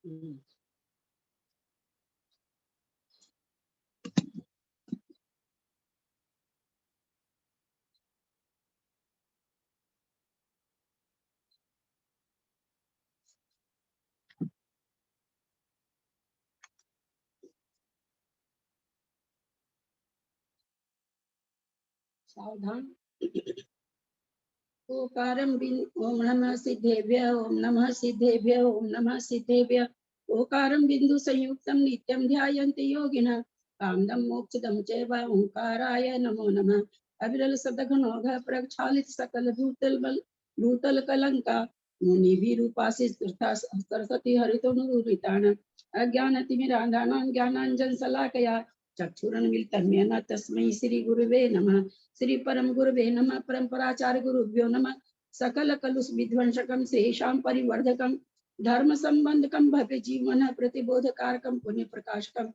सावधान। ओकारं ओम नमः सिद्धेभ्य, ओम नमः सिद्धेभ्य, ओम नमः सिद्धेभ्य। ओकारं बिंदु संयुक्तं नित्यं ध्यायन्ति योगिनः कामदं मोक्षदं चैव ओंकाराय नमो नमः। अविरल सदघनौघ प्रक्षालित सकल भूतल कलंका मुनि विरूपासित सरस्वती हरितोनुरितान अज्ञानतिमिरान्धानां ज्ञानाञ्जन शलाकया चक्षुरुन्मीलितं येन तस्मै श्री गुरुवे नमः। श्री परम गुरुवे नमः। परम्पराचार्य गुरुभ्यो नमः। सकल कलुष विध्वंसकं श्रेषां परिवर्धकं धर्म संबंधकं भव्य जीवन प्रतिबोधकारकं पुण्य प्रकाशकं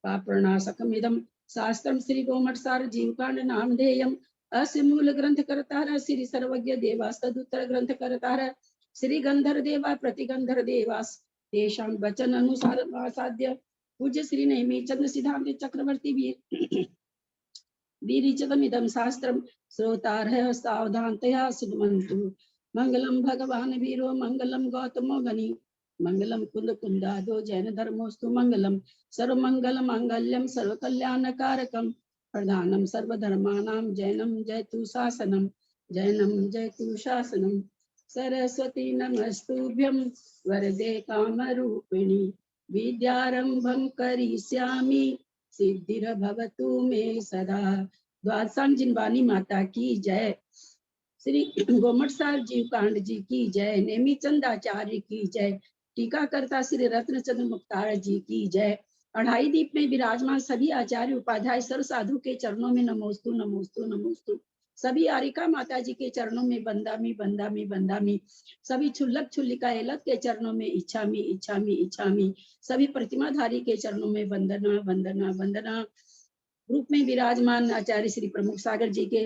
पापनाशकमिदं शास्त्रं श्री गोमटसार जीवकांड नामधेयम्। अस्य मूल ग्रंथ करतार श्री सर्वज्ञ देवास्तदुत्तर ग्रंथ करतार श्री गंधर देवा प्रतिगंधर देवास तेषां वचन अनुसार साध्य पूज्य श्री नेमिचंद सिद्धांत चक्रवर्ती वीर विरिचतमिदं शास्त्रं श्रोतारः सावधानतया शृण्वन्तु। मंगलम भगवान वीरो मंगलम गौतमो गनि मंगलम कुंद कुंदादो जैन धर्मोस्तु मंगलम सर्वमंगल मांगल्यम सर्वकल्याणकारकम प्रधानम सर्वधर्माणां जैनम जयतु शासनम जैनम जयतु शासनम। सरस्वती नमस्तुभ्यं वरदे कामरूपिणी विद्यारंभं करिष्यामि सिद्धिर्भवतु मे सदा। द्वादशांग जिनवानी माता की जय। श्री गोमटसार जीवकांड जी की जय। नेमिचंद आचार्य की जय। टीकाकर्ता श्री रत्नचंद्र मुक्तार जी की जय। अढ़ाई दीप में विराजमान सभी आचार्य उपाध्याय सर्व साधु के चरणों में नमोस्तु नमोस्तु नमोस्तु। सभी आरिका माता जी के चरणों में बंदामी बंदामी बंदामी। सभी छुल्लक छुल्लिका एलत के चरणों में इच्छामी इच्छामी इच्छामी। सभी प्रतिमाधारी के चरणों में वंदना वंदना वंदना। रूप में विराजमान आचार्य श्री प्रमुख सागर जी के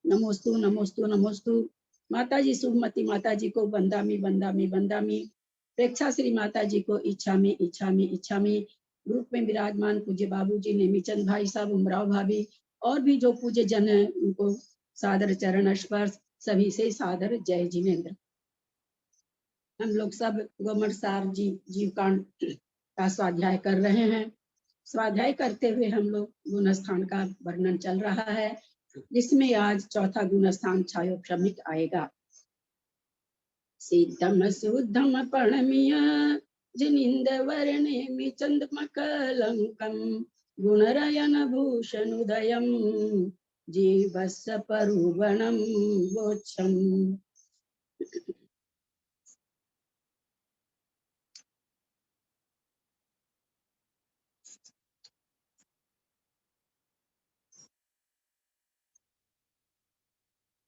नमोस्तु नमोस्तु नमोस्तु। माता जी शुभमती माता जी को बंदामी बंदामी बंदामी। प्रेक्षा श्री माता जी को इच्छामी इच्छामी इच्छामी। रूप में विराजमान पूज्य बाबू जी नेमिचंद भाई साहब उमराव भाभी और भी जो पूज्य जन है उनको सादर चरण स्पर्श। सभी से सादर जय जिनेन्द्र। हम लोग सब गोमटसार जी जीवकांड का स्वाध्याय कर रहे हैं। स्वाध्याय करते हुए हम लोग गुण स्थान का वर्णन चल रहा है, जिसमें आज चौथा गुण स्थान छायोक्षमिक आएगा। सिद्धम शुद्धम प्रणमीय जिनिंद वर्णे चंद्रमकलंकम गुणरयन भूषण उदयम जीवस्य परुवणम वोक्षम।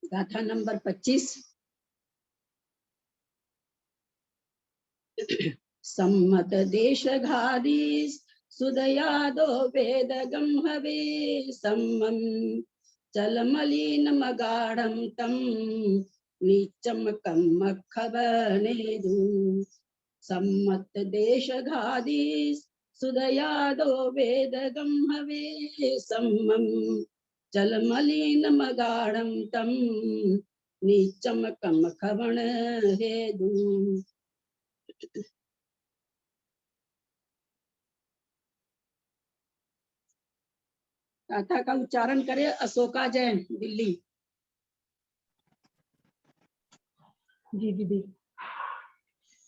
गाथा नंबर 25। सम्मत देश घारी सुदयादो वेद गंहवे सम्मम चल मलिन मगाढ़म तम नीचम कम खबनेदु। सम्मत देश घारी सुदयादो वेद गंहवे सम्मम चल मलिन मगाढ़म तम नीचम कम खबन हेदु। गाथा का उच्चारण करे अशोका जैन दिल्ली। जी दीदी।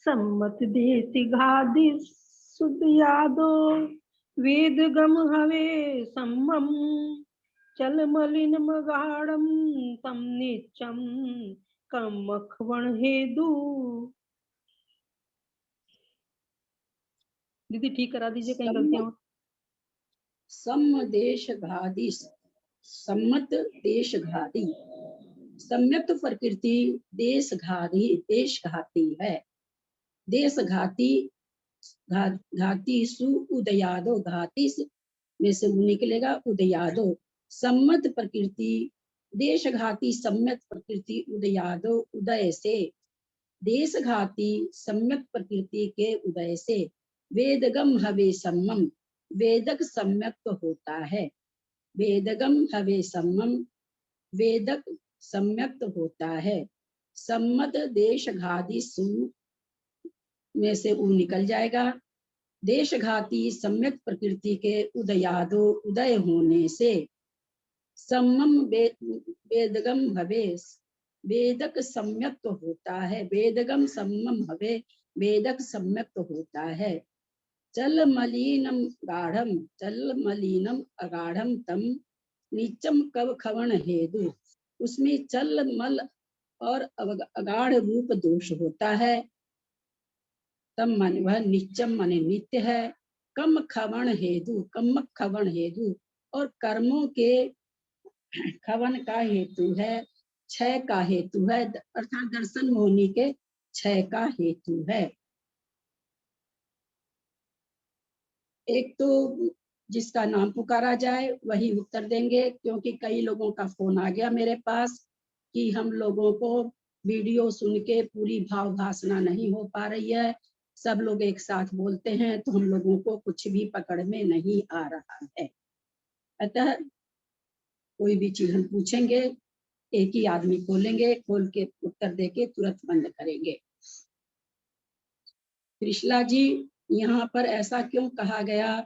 सम्मत देसी घादी सुध यादो वेद गम हवे सम्मम चल मलिन मगाड़म तम नीचम कम मखवण हेदु। दीदी ठीक करा दीजिए कहीं गलतियां। सम्मदेश घादी सम्मत देश घाती। सम्यक्त प्रकृति देश घाती है। देश घाती घाती सु उदयादो घाती में से निकलेगा उदयादो। सम्मत प्रकृति देश घाती सम्यक प्रकृति उदयादो उदय से। देश घाती सम्यक प्रकृति के उदय से। वेदगम हवे सम्मम, वेदक सम्यक होता है। वेदगम हवे सम्मम, वेदक सम्यक होता है। सम्मत देश घाती सु में से ऊ निकल जाएगा। देशघाती सम्यक प्रकृति के उदयादो उदय होने से सम्मम वेदगम भवे, वेदक सम्यक होता है। वेदगम सम्मम भवे, वेदक सम्यक होता है। चल मलिनम गाढ़म, चल मलिनम अगाढ़म तम नीचम कव खवण हेतु, उसमें चल मल और अगाढ़ रूप दोष होता है। तम मन वह निचम माने नित्य है। कम खवण हेतु, कम खवण हेतु और कर्मों के खवन का हेतु है, क्षय का हेतु है, अर्थात दर्शन मोहनी के क्षय का हेतु है। एक तो जिसका नाम पुकारा जाए वही उत्तर देंगे, क्योंकि कई लोगों का फोन आ गया मेरे पास कि हम लोगों को वीडियो सुन के पूरी भाव भाषणा नहीं हो पा रही है, सब लोग एक साथ बोलते हैं तो हम लोगों को कुछ भी पकड़ में नहीं आ रहा है। अतः कोई भी चीज हम पूछेंगे एक ही आदमी खोलेंगे, खोल के उत्तर देके तुरंत बंद करेंगे। कृष्णा जी, यहाँ पर ऐसा क्यों कहा गया?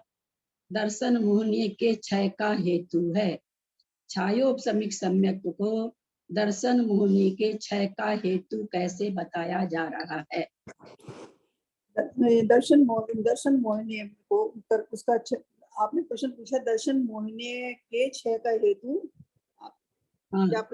दर्शन मोहनी के क्षय का हेतु है। छायोपशमिक सम्यक को दर्शन मोहनी के क्षय का हेतु कैसे बताया जा रहा है? दर्शन मोहिनी को उत्तर उसका आपने प्रश्न पूछा, दर्शन मोहिनी के क्षय का हेतु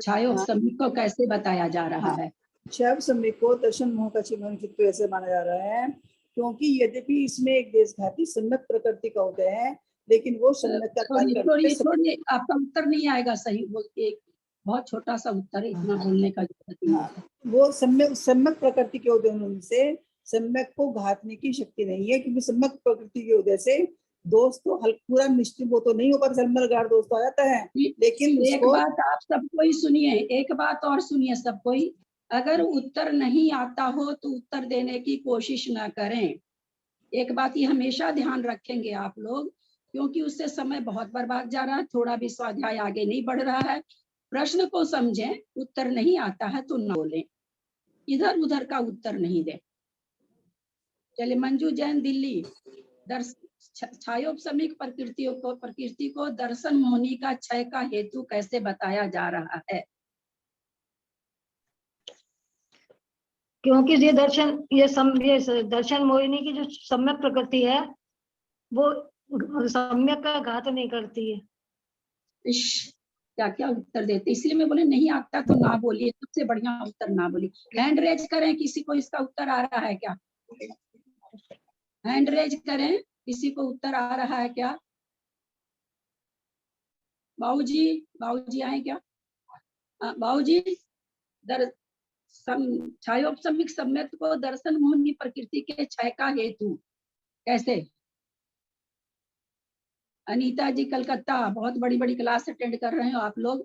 छायोपशमिक को कैसे बताया जा रहा है? छायोपशमिक को दर्शन मोह का चिन्ह ऐसे माना जा रहा है क्योंकि यद्यपि इसमें एक देशघाती सम्यक प्रकृति का उदय है, लेकिन वो सम्यक का थोड़ी आपका उत्तर नहीं आएगा सही, वो एक बहुत छोटा सा उत्तर है, इतना बोलने का जरूरत नहीं है। वो सम्यक प्रकृति के उदय से सम्यक को घातने की शक्ति नहीं है, क्योंकि सम्यक प्रकृति के उदय से दोष तो पूरा निश्चित वो तो नहीं हो पाता, सम्यक दोष तो आ जाता है। लेकिन एक बात आप सबको ही सुनिए, एक बात और सुनिए सब कोई, अगर उत्तर नहीं आता हो तो उत्तर देने की कोशिश ना करें। एक बात ये हमेशा ध्यान रखेंगे आप लोग, क्योंकि उससे समय बहुत बर्बाद जा रहा है, थोड़ा भी स्वाध्याय आगे नहीं बढ़ रहा है। प्रश्न को समझें, उत्तर नहीं आता है तो ना बोलें, इधर उधर का उत्तर नहीं दे। चलिए, मंजू जैन दिल्ली, छायोपशमिक प्रकृति को दर्शन मोहनी का क्षय का हेतु कैसे बताया जा रहा है? क्योंकि ये दर्शन मोहिनी की जो सम्यक प्रकृति है वो सम्यक का घात नहीं करती है। क्या क्या उत्तर देते, इसलिए मैं बोले नहीं आता तो ना बोलिए, सबसे बढ़िया उत्तर ना बोलिए। हैंड रेज करें, किसी को इसका उत्तर आ रहा है क्या? हैंड रेज करें, किसी को उत्तर आ रहा है क्या? बाबूजी आए क्या? बाबूजी, छायोपशमिक सम्यक को दर्शन मोहनी प्रकृति के क्षय का हेतु कैसे? अनीता जी कलकत्ता, बहुत बड़ी बड़ी क्लास अटेंड कर रहे हो आप लोग,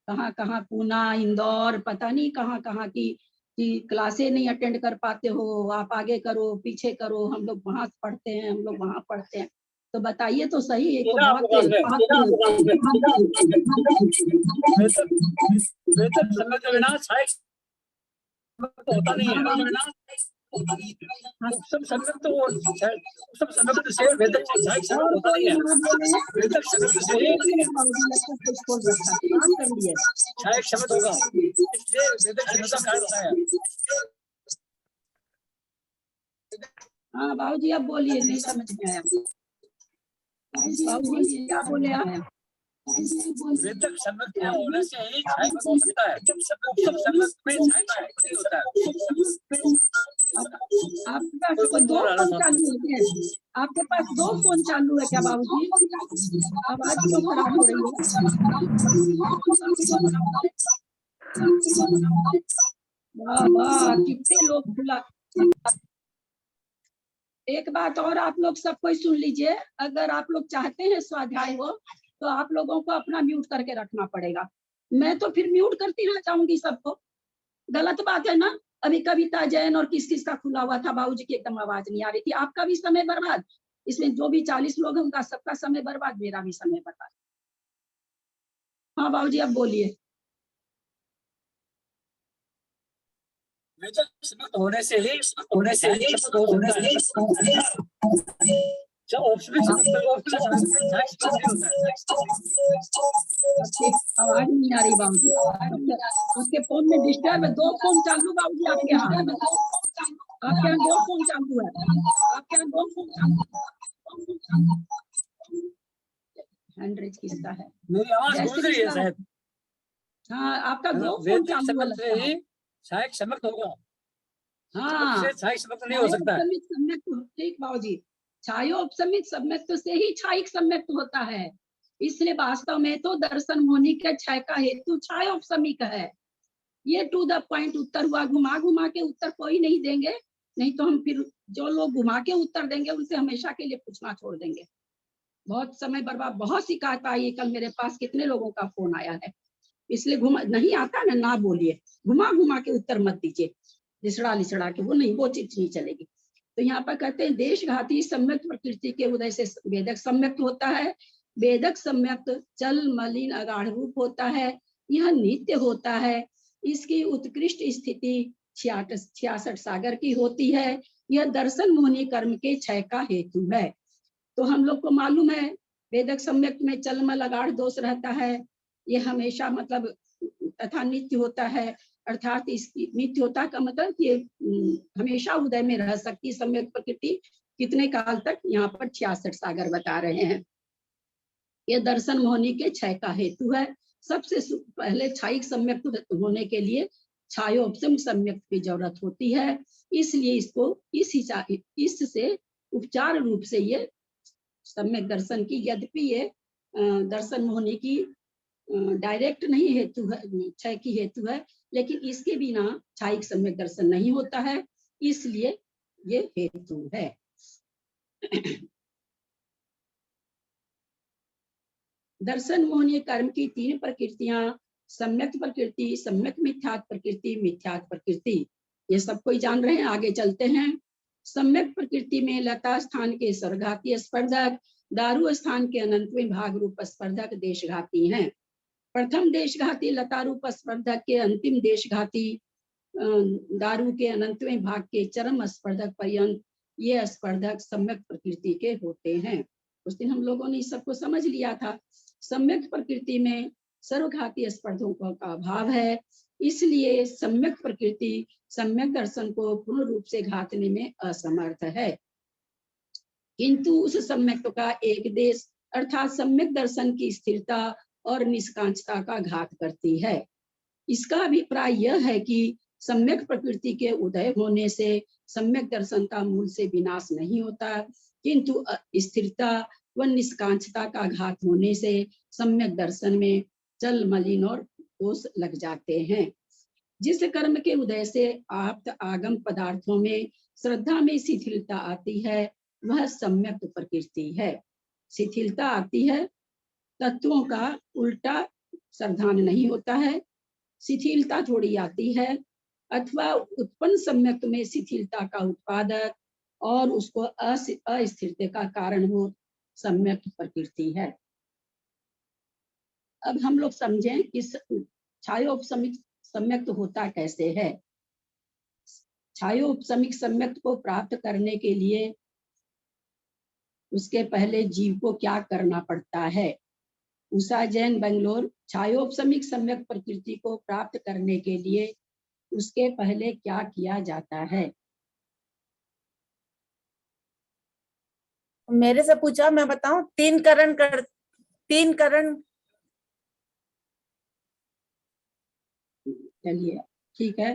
कहाँ कहाँ, पूना, इंदौर, पता नहीं कहाँ कहाँ की क्लासे नहीं अटेंड कर पाते हो। आप आगे करो, पीछे करो, हम लोग वहां पढ़ते हैं, हम लोग वहां पढ़ते हैं, तो बताइए तो सही। एक होता नहीं है, सब संगत तो सब संगत से वेदक होता नहीं है। वेदक संगत से छाया शब्द होगा, इसलिए वेदक शब्द का कारण है। हाँ बाबूजी, अब बोलिए, नहीं समझ में आया। बाबूजी क्या बोले आप? वेदक संगत में होने से ही छाया हो सकता है, सब संगत में छाया नहीं होता है। आपके पास दो फोन चालू है? आपके पास दो फोन चालू है क्या बाबूजी? आवाज क्यों खराब हो रही है? वाह, कितने लोग खुला। एक बात और आप लोग सब कोई सुन लीजिए, अगर आप लोग चाहते हैं स्वाध्याय हो तो आप लोगों को अपना म्यूट करके रखना पड़ेगा। मैं तो फिर म्यूट करती रह जाऊंगी सबको, गलत बात है ना। अभी कविता जैन और किस किस का खुला हुआ था, बाबूजी की एकदम आवाज नहीं आ रही थी। आपका भी समय बर्बाद, इसमें जो भी 40 लोग हैं उनका सबका समय बर्बाद, मेरा भी समय बर्बाद। हाँ बाबूजी अब बोलिए। होने से ही जो औपचारिक आवाज नहीं आ रही बाबूजी, आपके फोन में डिस्टर्ब है। 2 फोन चालू बाबूजी आपके यहाँ, आपके यहाँ 2 फोन चालू है, आपके यहाँ 2 फोन चालू। हैंडरेज किसका है? मेरी आवाज गूंज रही है शायद। हाँ आपका 2 फोन चालू है लगता है। सहायक सम्यक्त होगा। हाँ सहायक सम्यक्त नहीं हो सकता है। ठीक बाबूजी, छायोपशमिक सम्यक्त से ही छायिक सम्यक्त होता है। इसलिए वास्तव में तो दर्शन होने के क्षय का हेतु छायोपशमिक है। ये टू द पॉइंट उत्तर हुआ। घुमा घुमा के उत्तर कोई नहीं देंगे, नहीं तो हम फिर जो लोग घुमा के उत्तर देंगे उनसे हमेशा के लिए पूछना छोड़ देंगे। बहुत समय बर्बाद, बहुत शिकायत आई है कल मेरे पास, कितने लोगों का फोन आया है। इसलिए घुमा नहीं आता ना बोलिए, घुमा घुमा के उत्तर मत दीजिए, लिसड़ा लिसड़ा के, वो नहीं, वो चीज नहीं चलेगी। तो यहाँ पर कहते हैं देशघाती सम्यक्त प्रकृति के उदय से वेदक सम्यक्त होता है। वेदक सम्यक्त जल मलिन अगाढ़ रूप होता है, यह नित्य होता है। इसकी उत्कृष्ट स्थिति 66 सागर की होती है। यह दर्शन मोहनी कर्म के क्षय का हेतु है। तो हम लोग को मालूम है वेदक सम्यक्त में चलमल अगाढ़ दोष रहता है, ये हमेशा मतलब तथा नित्य होता है। अर्थात इसकी नित्य होता का मतलब ये हमेशा उदय में रह सकती सम्यक प्रकृति। कितने काल तक? यहाँ पर 66 सागर बता रहे हैं। ये दर्शन मोहनी के क्षय का हेतु है। सबसे पहले छायिक सम्यक्त होने के लिए छायोपशम सम्यक्त की जरूरत होती है। इसलिए इसको इससे उपचार रूप से ये सम्यक दर्शन की, यद्यपि ये दर्शन मोहनी की डायरेक्ट नहीं हेतु है, क्षय की हेतु है, लेकिन इसके बिना छायिक सम्यक दर्शन नहीं होता है, इसलिए ये हेतु है। दर्शन मोहनीय कर्म की 3 प्रकृतियां, सम्यक प्रकृति, सम्यक मिथ्यात्व प्रकृति, मिथ्यात्व प्रकृति, ये सब कोई जान रहे हैं। आगे चलते हैं। सम्यक प्रकृति में लता स्थान के स्वर्घाती स्पर्धक, दारू स्थान के अनंतवें भाग रूप स्पर्धक देशघाती हैं। प्रथम देशघाती लता रूप स्पर्धक के अंतिम देशघाती दारू के अनंतवें भाग के चरम स्पर्धक पर्यंत ये स्पर्धक सम्यक प्रकृति के होते हैं। उस दिन हम लोगों ने इस सबको समझ लिया था। सम्यक प्रकृति में सर्वघाती स्पर्धकों का अभाव है, इसलिए सम्यक प्रकृति सम्यक दर्शन को पूर्ण रूप से घातने में असमर्थ है। किंतु उस सम्यक का एक देश अर्थात सम्यक दर्शन की स्थिरता और निष्कांक्षता का घात करती है। इसका अभिप्राय यह है कि सम्यक प्रकृति के उदय होने से सम्यक दर्शन का मूल से विनाश नहीं होता, किंतु स्थिरता व निष्कांक्षता का घात होने से सम्यक दर्शन में जल मलिन और दोष लग जाते हैं। जिस कर्म के उदय से आप्त आगम पदार्थों में श्रद्धा में शिथिलता आती है वह सम्यक प्रकृति है। शिथिलता आती है, तत्वों का उल्टा श्रद्धान नहीं होता है, शिथिलता थोड़ी आती है, अथवा उत्पन्न सम्यक में शिथिलता का उत्पादक और उसको अस्थिरता का कारण हो सम्यक प्रकृति है। अब हम लोग समझें कि छायोपशमिक सम्यक्त होता कैसे है। छायोपशमिक सम्यक्त को प्राप्त करने के लिए उसके पहले जीव को क्या करना पड़ता है। उषा जैन, बेंगलोर। छायोपशमिक सम्यक प्रकृति को प्राप्त करने के लिए उसके पहले क्या किया जाता है? मेरे से पूछा, मैं बताऊं। 3 करण। चलिए ठीक है।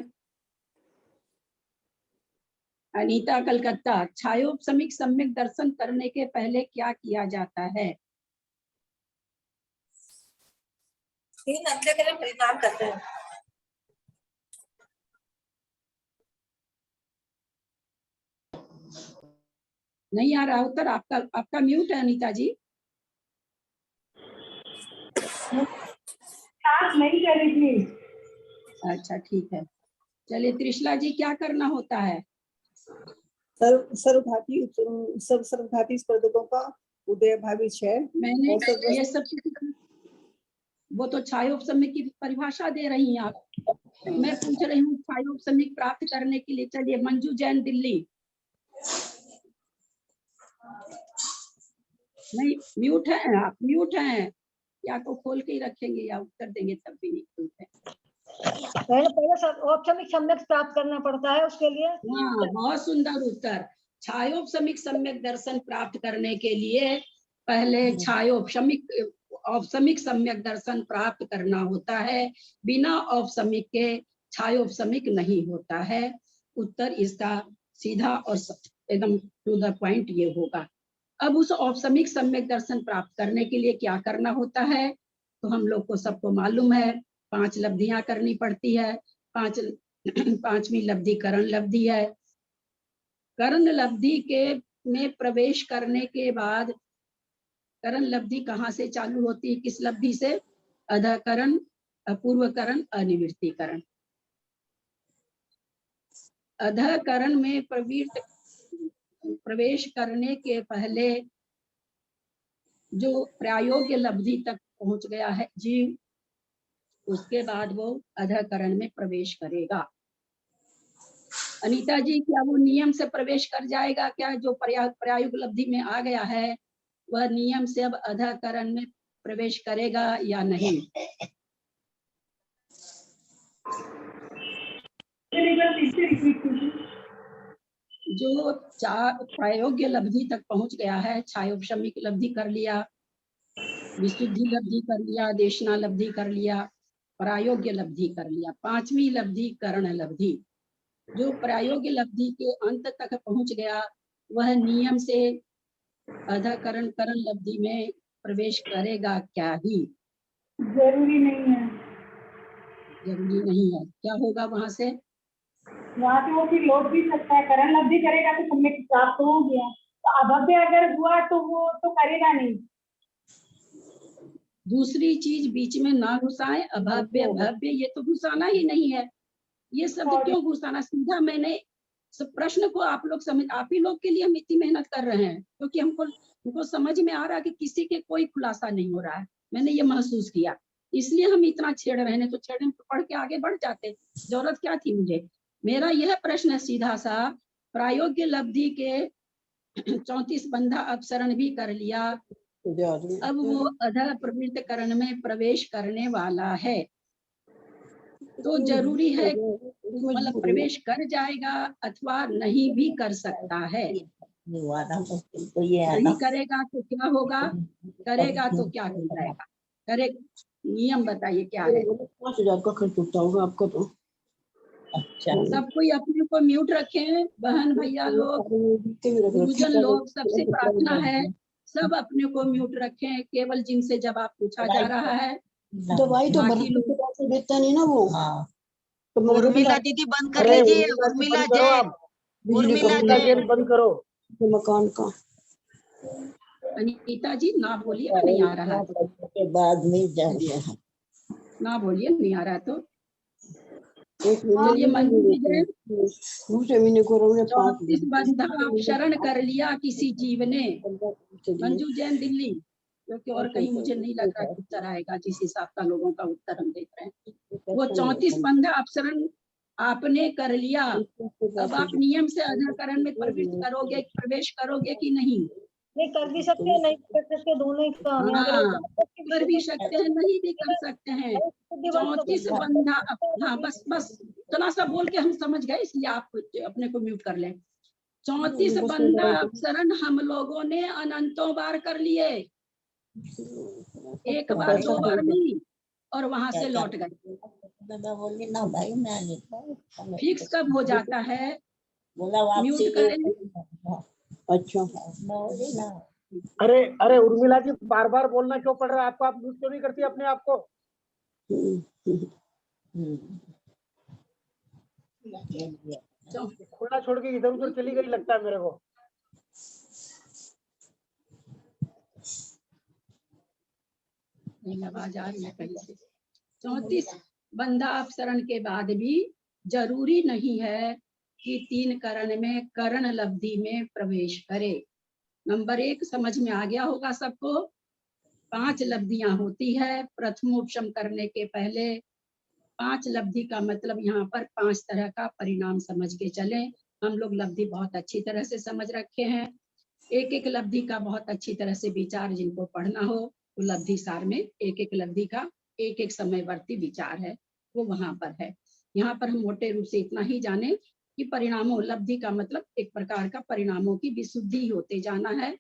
अनीता, कलकत्ता। छायोपशमिक सम्यक दर्शन करने के पहले क्या किया जाता है? 3 अंत्यकरण परिणाम करते हैं। नहीं आ रहा उत्तर आपका, आपका म्यूट है अनीता जी। नहीं कर रही थी। अच्छा ठीक है। चलिए त्रिशला जी, क्या करना होता है? सर्वघाती सर्वघाती स्पर्धकों का उदय भावी 6 मैंने और ये सब, वो तो छायोपशमिक की परिभाषा दे रही हैं आप, मैं पूछ रही हूँ छायोपशमिक प्राप्त करने के लिए। चलिए मंजू जैन दिल्ली, नहीं म्यूट है आप, म्यूट हैं, या तो खोल के ही रखेंगे या उत्तर देंगे तब भी नहीं खुलते। पहले औपचारिक सम्यक प्राप्त करना पड़ता है उसके लिए। हाँ, बहुत सुंदर उत्तर। छायोपशमिक सम्यक दर्शन प्राप्त करने के लिए पहले छायोपशमिक औपशमिक सम्यक दर्शन प्राप्त करना होता है, बिना औपशमिक के छायोपशमिक नहीं होता है। उत्तर इसका सीधा और एकदम टू द पॉइंट ये होगा। अब उस औपशमिक सम्यक दर्शन प्राप्त करने के लिए क्या करना होता है, तो हम लोग को सबको मालूम है 5 लब्धियां करनी पड़ती है। 5वीं लब्धि करण लब्धि है। करण लब्धि के में प्रवेश करने के बाद करण लब्धि कहाँ से चालू होती है, किस लब्धि से? अधकरण, अपूर्वकरण, अनिवृत्तिकरण। अधकरण में प्रवेश करने के पहले जो प्रायोग्य लब्धि तक पहुंच गया है जीव, उसके बाद वो अधकरण में प्रवेश करेगा। अनीता जी, क्या वो नियम से प्रवेश कर जाएगा क्या? जो प्रायोगिक लब्धि में आ गया है वह नियम से अब अधकरण में प्रवेश करेगा या नहीं? जो प्रायोग्य लब्धि तक पहुंच गया है, छायोपशमिक लब्धि कर लिया, विशुद्धि लब्धि कर लिया, देशना लब्धि कर लिया, प्रायोग्य लब्धि कर लिया, 5वीं लब्धि करण लब्धि। जो प्रायोग्य लब्धि के अंत तक पहुंच गया वह नियम से अधकरण करण लब्धि में प्रवेश करेगा क्या ही? जरूरी नहीं है। जरूरी नहीं है। क्या होगा वहां से? वहाँ से वो फिर लौट भी सकता है। करण लब्धि करेगा तो सम्यक प्राप्त हो गया, तो अभव्य अगर हुआ तो वो तो करेगा नहीं। दूसरी चीज बीच में ना घुसाए, अभव्य भव्य ये तो घुसाना ही नहीं है। ये शब्द क्यों घुसाना? सीधा मैंने सब प्रश्न को आप लोग समझ, आप ही लोग के लिए हम इतनी मेहनत कर रहे हैं क्योंकि हमको समझ में आ रहा है कि किसी के कोई खुलासा नहीं हो रहा है। मैंने ये महसूस किया, इसलिए हम इतना छेड़ रहे हैं। तो छेड़ने पढ़ के आगे बढ़ जाते, जरूरत क्या थी मुझे? मेरा यह प्रश्न है सीधा सा, प्रायोग्य लब्धि के 34 बंधा अपसरण भी कर लिया, अब वो अधः प्रवृत्त करण में प्रवेश करने वाला है, तो जरूरी है मतलब प्रवेश कर जाएगा अथवा नहीं भी कर सकता है। नहीं करेगा तो क्या होगा, करेगा तो क्या हो जाएगा? करे, नियम बताइए क्या है? 5,000 का खर्च होता होगा आपका तो। अच्छा, सब कोई अपने को म्यूट रखें, बहन भैया लोग, गुरुजन लोग, सबसे प्रार्थना है सब अपने को म्यूट रखें, केवल जिनसे जवाब पूछा जा रहा है। दवाई तो बाकी लोग देता नहीं ना वो। हाँ। तो उर्मिला दीदी बंद कर लीजिए। उर्मिला जैन, उर्मिला जैन बंद करो मकान का। अनीता जी ना बोलिए, नहीं आ रहा के बाद में जाइए, ना बोलिए, नहीं आ रहा तो चलिए मंजू जी जैन, दूसरे महीने को 34 बंधा शरण कर लिया किसी जीव ने। मंजू जैन दिल्ली, क्योंकि और कहीं मुझे नहीं लग रहा कि उत्तर आएगा जिस हिसाब का लोगों का उत्तर हम देख रहे हैं। वो 34 बंधा अपसरण आपने कर लिया, अब आप नियम से अधकरण में प्रवेश करोगे कि नहीं? नहीं कर भी सकते हैं, नहीं कर सकते, दोनों ही काम है। हाँ, कर भी सकते हैं, नहीं भी कर सकते हैं। 34 बंधा, हाँ बस बस इतना सा बोल के हम समझ गए, इसलिए आप अपने को म्यूट कर लें। 34 बंधा अपसरण हम लोगों ने अनंतों बार कर लिए, एक बार दो बार नहीं, और वहां से लौट गए। फिक्स कब हो जाता है? म्यूट करें। अच्छा, अरे उर्मिला जी, बार बार बोलना क्यों पड़ रहा है आपको? आप म्यूट क्यों नहीं करती अपने आप को? खुला छोड़ के इधर उधर चली गई लगता है मेरे को। आवाज आ रही है कहीं से। 34 बंधा अपसरण के बाद भी जरूरी नहीं है कि 3 करण में करण लब्धि में प्रवेश करे। नंबर 1 समझ में आ गया होगा सबको। 5 लब्धियां होती है प्रथमोपशम करने के पहले। 5 लब्धि का मतलब यहाँ पर 5 तरह का परिणाम समझ के चले। हम लोग लब्धि बहुत अच्छी तरह से समझ रखे हैं। एक एक लब्धि का बहुत अच्छी तरह से विचार जिनको पढ़ना हो तो लब्धि सार में एक एक लब्धि का एक एक समयवर्ती विचार है, वो वहां पर है। यहाँ पर हम मोटे रूप से इतना ही जाने कि परिणामों, लब्धि का मतलब एक प्रकार का परिणामों की विशुद्धि होते जाना है।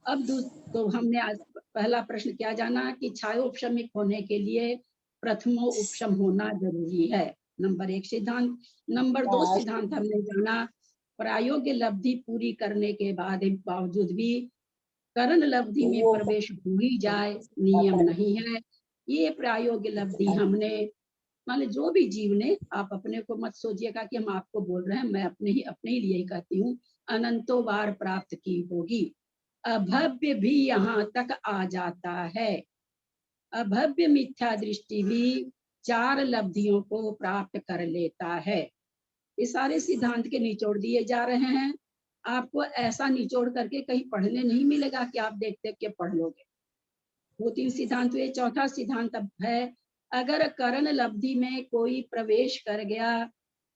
अब तो हमने आज पहला प्रश्न क्या जाना कि छायोपशमिक होने के लिए प्रथमो उपशम होना जरूरी है, नंबर 1 सिद्धांत। नंबर 2 सिद्धांत हमने जाना प्रायोग्य लब्धि पूरी करने के बाद बावजूद भी करण लब्धि में प्रवेश हो ही जाए नियम नहीं है। ये प्रायोग्य लब्धि हमने, मान लीजिए जो भी जीव ने, आप अपने को मत सोचिएगा कि हम आपको बोल रहे हैं, मैं अपने ही लिए ही कहती हूँ, अनंतों बार प्राप्त की होगी। अभव्य भी यहाँ तक आ जाता है। अभव्य मिथ्या दृष्टि भी 4 लब्धियों को प्राप्त कर लेता है। ये सारे सिद्धांत के निचोड़ दिए जा रहे हैं। आपको ऐसा निचोड़ करके कहीं पढ़ने नहीं मिलेगा कि आप देख देख के पढ़ लोगे। 2-3 सिद्धांत हुए, चौथा सिद्धांत अब है अगर करण लब्धि में कोई प्रवेश कर गया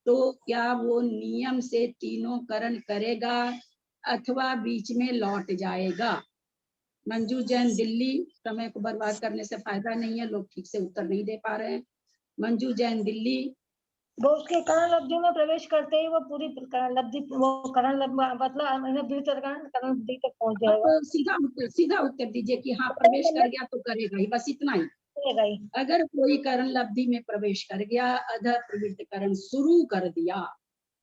तो क्या वो नियम से तीनों करण करेगा अथवा बीच में लौट जाएगा। मंजू जैन दिल्ली, समय को बर्बाद करने से फायदा नहीं है, लोग ठीक से उत्तर नहीं दे पा रहे हैं। मंजू जैन दिल्ली, वो उसके करण लब्धि में प्रवेश करते ही वो पूरी करण लब्धि, वो करण मतलब करण लब्धि तक पहुंच जाएगा। सीधा उत्तर दीजिए कि हाँ प्रवेश कर गया तो करेगा ही, बस इतना ही। अगर कोई करण लब्धि में प्रवेश कर गया, अधः प्रवृत्त करण शुरू कर दिया,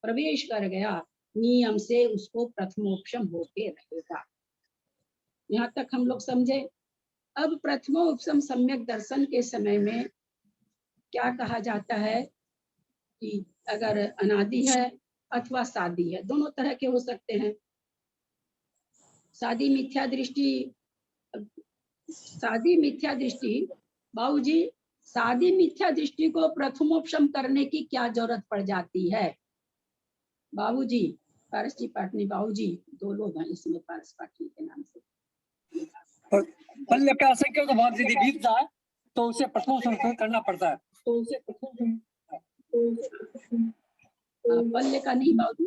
प्रवेश कर गया, नियम से उसको प्रथमोपशम होके रहेगा। यहाँ तक हम लोग समझे। अब प्रथमोपशम सम्यक दर्शन के समय में क्या कहा जाता है कि अगर अनादि है अथवा सादी है, दोनों तरह के हो सकते हैं। सादी मिथ्या दृष्टि बाबूजी, सादी मिथ्या दृष्टि को प्रथमोपशम करने की क्या जरूरत पड़ जाती है बाबूजी? पारस जी पाटनी बाबूजी, 2 लोग हैं इसमें पारस पाटनी के नाम से। पल्ले का संख्या तो बहुत यदि बीतता है तो उसे प्रथमोपशम करना पड़ता है। पल्ले का नहीं बाबू,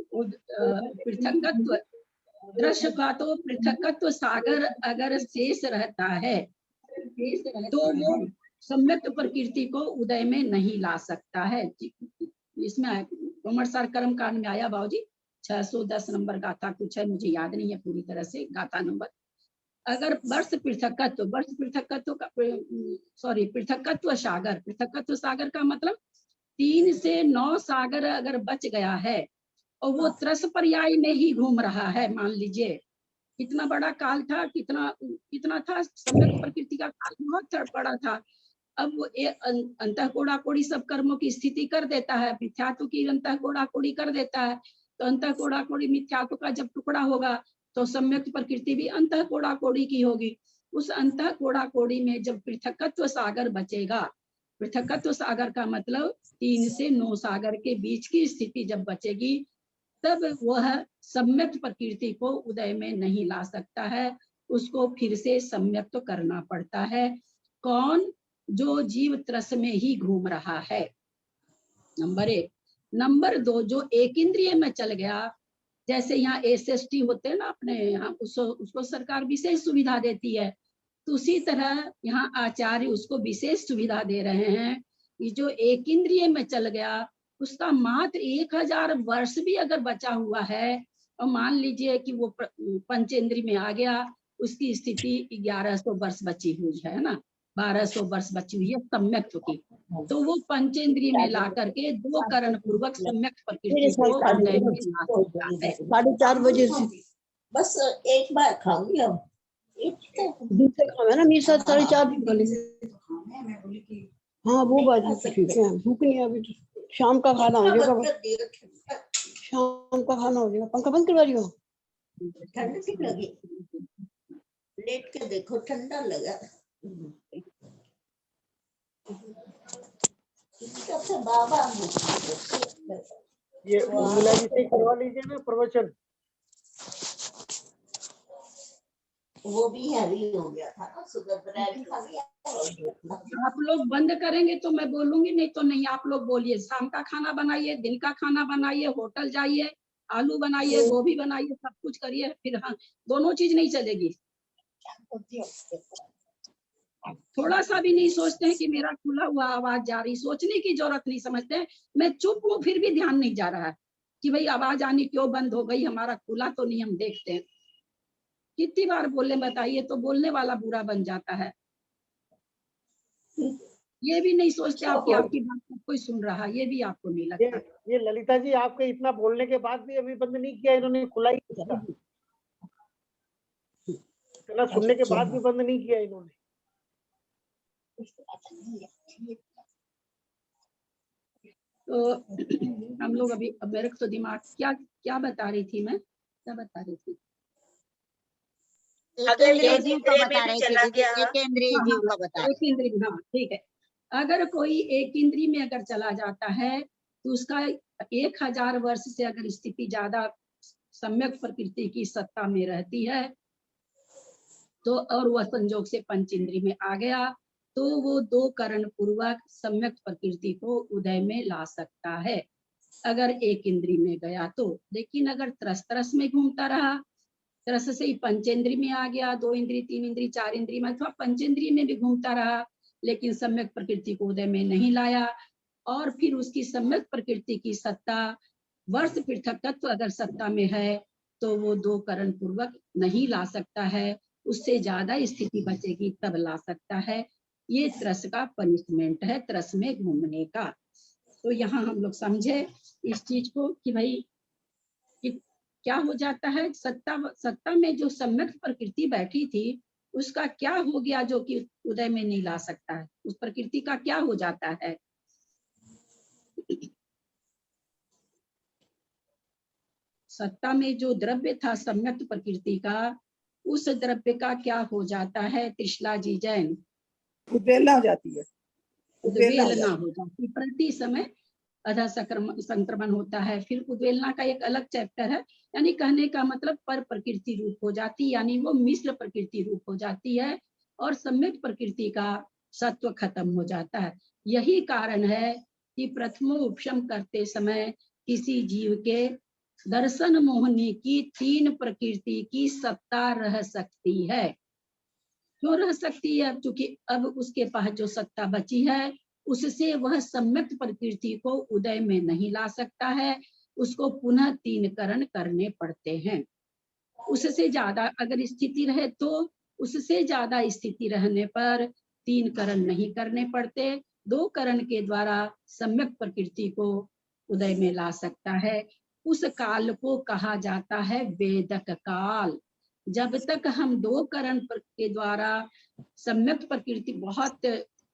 पृथकत्व दृश्य का तो पृथकत्व सागर अगर शेष रहता है तो वो सम्यक प्रकृति को उदय में नहीं ला सकता है। इसमें कोमरसार कर्म कांड में आया बाबूजी, 610 नंबर गाथा कुछ है, मुझे याद नहीं है पूरी तरह से गाथा नंबर। अगर पृथकत्व सागर का मतलब 3 से 9 सागर अगर बच गया है और वो त्रस पर्याय में ही घूम रहा है, मान लीजिए कितना बड़ा काल था, कितना था, सम्यक प्रकृति का काल बहुत बड़ा था। अब वो अंतःकोड़ा कोड़ी सब कर्मों की स्थिति कर देता है, मिथ्यात्व की अंतःकोड़ा कोड़ी कर देता है। तो अंतःकोड़ा कोड़ी मिथ्यात्व का जब टुकड़ा होगा तो सम्यक प्रकृति भी अंतःकोड़ा कोड़ी की होगी। उस अंतःकोड़ा कोड़ी में जब पृथकत्व सागर बचेगा, पृथकत्व सागर का मतलब 3 से 9 सागर के बीच की स्थिति जब बचेगी, तब वह सम्यक प्रकृति को उदय में नहीं ला सकता है, उसको फिर से सम्यक तो करना पड़ता है। कौन? जो जीव त्रस में ही घूम रहा है, नंबर 1। नंबर 2, जो एक इंद्रिय में चल गया, जैसे यहाँ SST होते हैं ना अपने यहाँ, उसको सरकार विशेष सुविधा देती है, तो उसी तरह यहाँ आचार्य उसको विशेष सुविधा दे रहे हैं कि जो एक इंद्रिय में चल गया उसका मात्र 1000 वर्ष भी अगर बचा हुआ है और मान लीजिए कि वो पंचेंद्रिय में आ गया, उसकी स्थिति 1100 वर्ष बची हुई है ना, 1200 वर्ष बची हुई है सम्यक की, तो वो पंचेंद्रिय में ला करके 2 करण पूर्वक सम्यक प्रकृति को उदय में ला सकता है। 4:30 बजे से बस एक बार खाऊंगी अब, दूसरे काम है ना, मेरे साथ 4:30 हाँ वो बात है, ठीक है। भूख नहीं है अभी, तो शाम का खाना हो जाएगा, शाम का खाना हो जाएगा। पंखा बंद करवा रही हो? ठंड की लगी, लेट के देखो ठंडा लगा। ये उर्मिला जी से करवा लीजिए ना प्रवचन। वो भी हैवी हो गया था ना, शुगर भी खा गया। आप लोग बंद करेंगे तो मैं बोलूंगी, नहीं तो नहीं। आप लोग बोलिए, शाम का खाना बनाइए, दिन का खाना बनाइए, होटल जाइए, आलू बनाइए, गोभी बनाइए, सब कुछ करिए, फिर हाँ दोनों चीज नहीं चलेगी। थोड़ा सा भी नहीं सोचते हैं कि मेरा खुला हुआ आवाज जा रही, सोचने की जरूरत नहीं समझते हैं। मैं चुप हूँ फिर भी ध्यान नहीं जा रहा है कि भाई आवाज आनी क्यों बंद हो गई, हमारा खुला तो नहीं, हम देखते हैं। कितनी बार बोले बताइए, तो बोलने वाला बुरा बन जाता है। ये भी नहीं सोचते आप कि आपकी बात को कोई सुन रहा, ये भी आपको नहीं लगता। ये ललिता जी आपके इतना बोलने के बाद भी अभी बंद नहीं किया इन्होंने, खुला ही था। इतना सुनने के बाद भी बंद नहीं किया इन्होंने। तो हम लोग अभी, अब मेरे को तो दिमाग क्या क्या बता रही थी मैं, क्या बता रही थी? एकेंद्रीय जीव का बता रहे थे दीदी, एकेंद्रीय जीव का बता रहे। एक इंद्रिय, हाँ ठीक है। अगर कोई एक इंद्रिय में अगर चला जाता है तो उसका 1000 वर्ष से अगर स्थिति ज्यादा सम्यक प्रकृति की सत्ता में रहती है तो, और वह संजोग से पंच इंद्रिय में आ गया, तो वो 2 करण पूर्वक सम्यक प्रकृति को उदय में ला सकता है, अगर एक इंद्रिय में गया तो। लेकिन अगर त्रस में घूमता रहा, तरस से ही पंचेंद्रिय में आ गया, 2 इंद्रिय, 3 इंद्रिय, 4 इंद्रिय में अथवा पंचेंद्रिय में भी घूमता रहा, लेकिन सम्यक प्रकृति को उदय में नहीं लाया, और फिर उसकी सम्यक प्रकृति की सत्ता वर्ष पृथक तत्व अगर सत्ता में है तो वो 2 करण पूर्वक नहीं ला सकता है, उससे ज्यादा स्थिति बचेगी तब ला सकता है। ये त्रस का पनिशमेंट है, त्रस में घूमने का। तो यहाँ हम लोग समझे इस चीज को कि भाई क्या हो जाता है, सत्ता में जो सम्यक प्रकृति बैठी थी उसका क्या हो गया जो कि उदय में नहीं ला सकता है, उस प्रकृति का क्या हो जाता है। सत्ता में जो द्रव्य था सम्यक प्रकृति का, उस द्रव्य का क्या हो जाता है त्रिशला जी जैन? उद्वेलना हो जाती है, उद्वेलना हो जाती, प्रति समय अधा संक्रमण होता है। फिर उद्वेलना का एक अलग चैप्टर है, यानी कहने का मतलब पर प्रकृति रूप हो जाती, यानी वो मिश्र प्रकृति रूप हो जाती है और सम्यक प्रकृति का सत्व खत्म हो जाता है। यही कारण है कि प्रथमो उपशम करते समय किसी जीव के दर्शन मोहनी की 3 प्रकृति की सत्ता रह सकती है। क्यों रह सकती है? क्योंकि अब उसके पास जो सत्ता बची है उससे वह सम्यक प्रकृति को उदय में नहीं ला सकता है, उसको पुनः 3 करण करने पड़ते हैं। उससे ज्यादा अगर स्थिति रहे तो, उससे ज्यादा स्थिति रहने पर 3 करण नहीं करने पड़ते, 2 करण के द्वारा सम्यक प्रकृति को उदय में ला सकता है। उस काल को कहा जाता है वेदक काल। जब तक हम 2 करण के द्वारा सम्यक प्रकृति, बहुत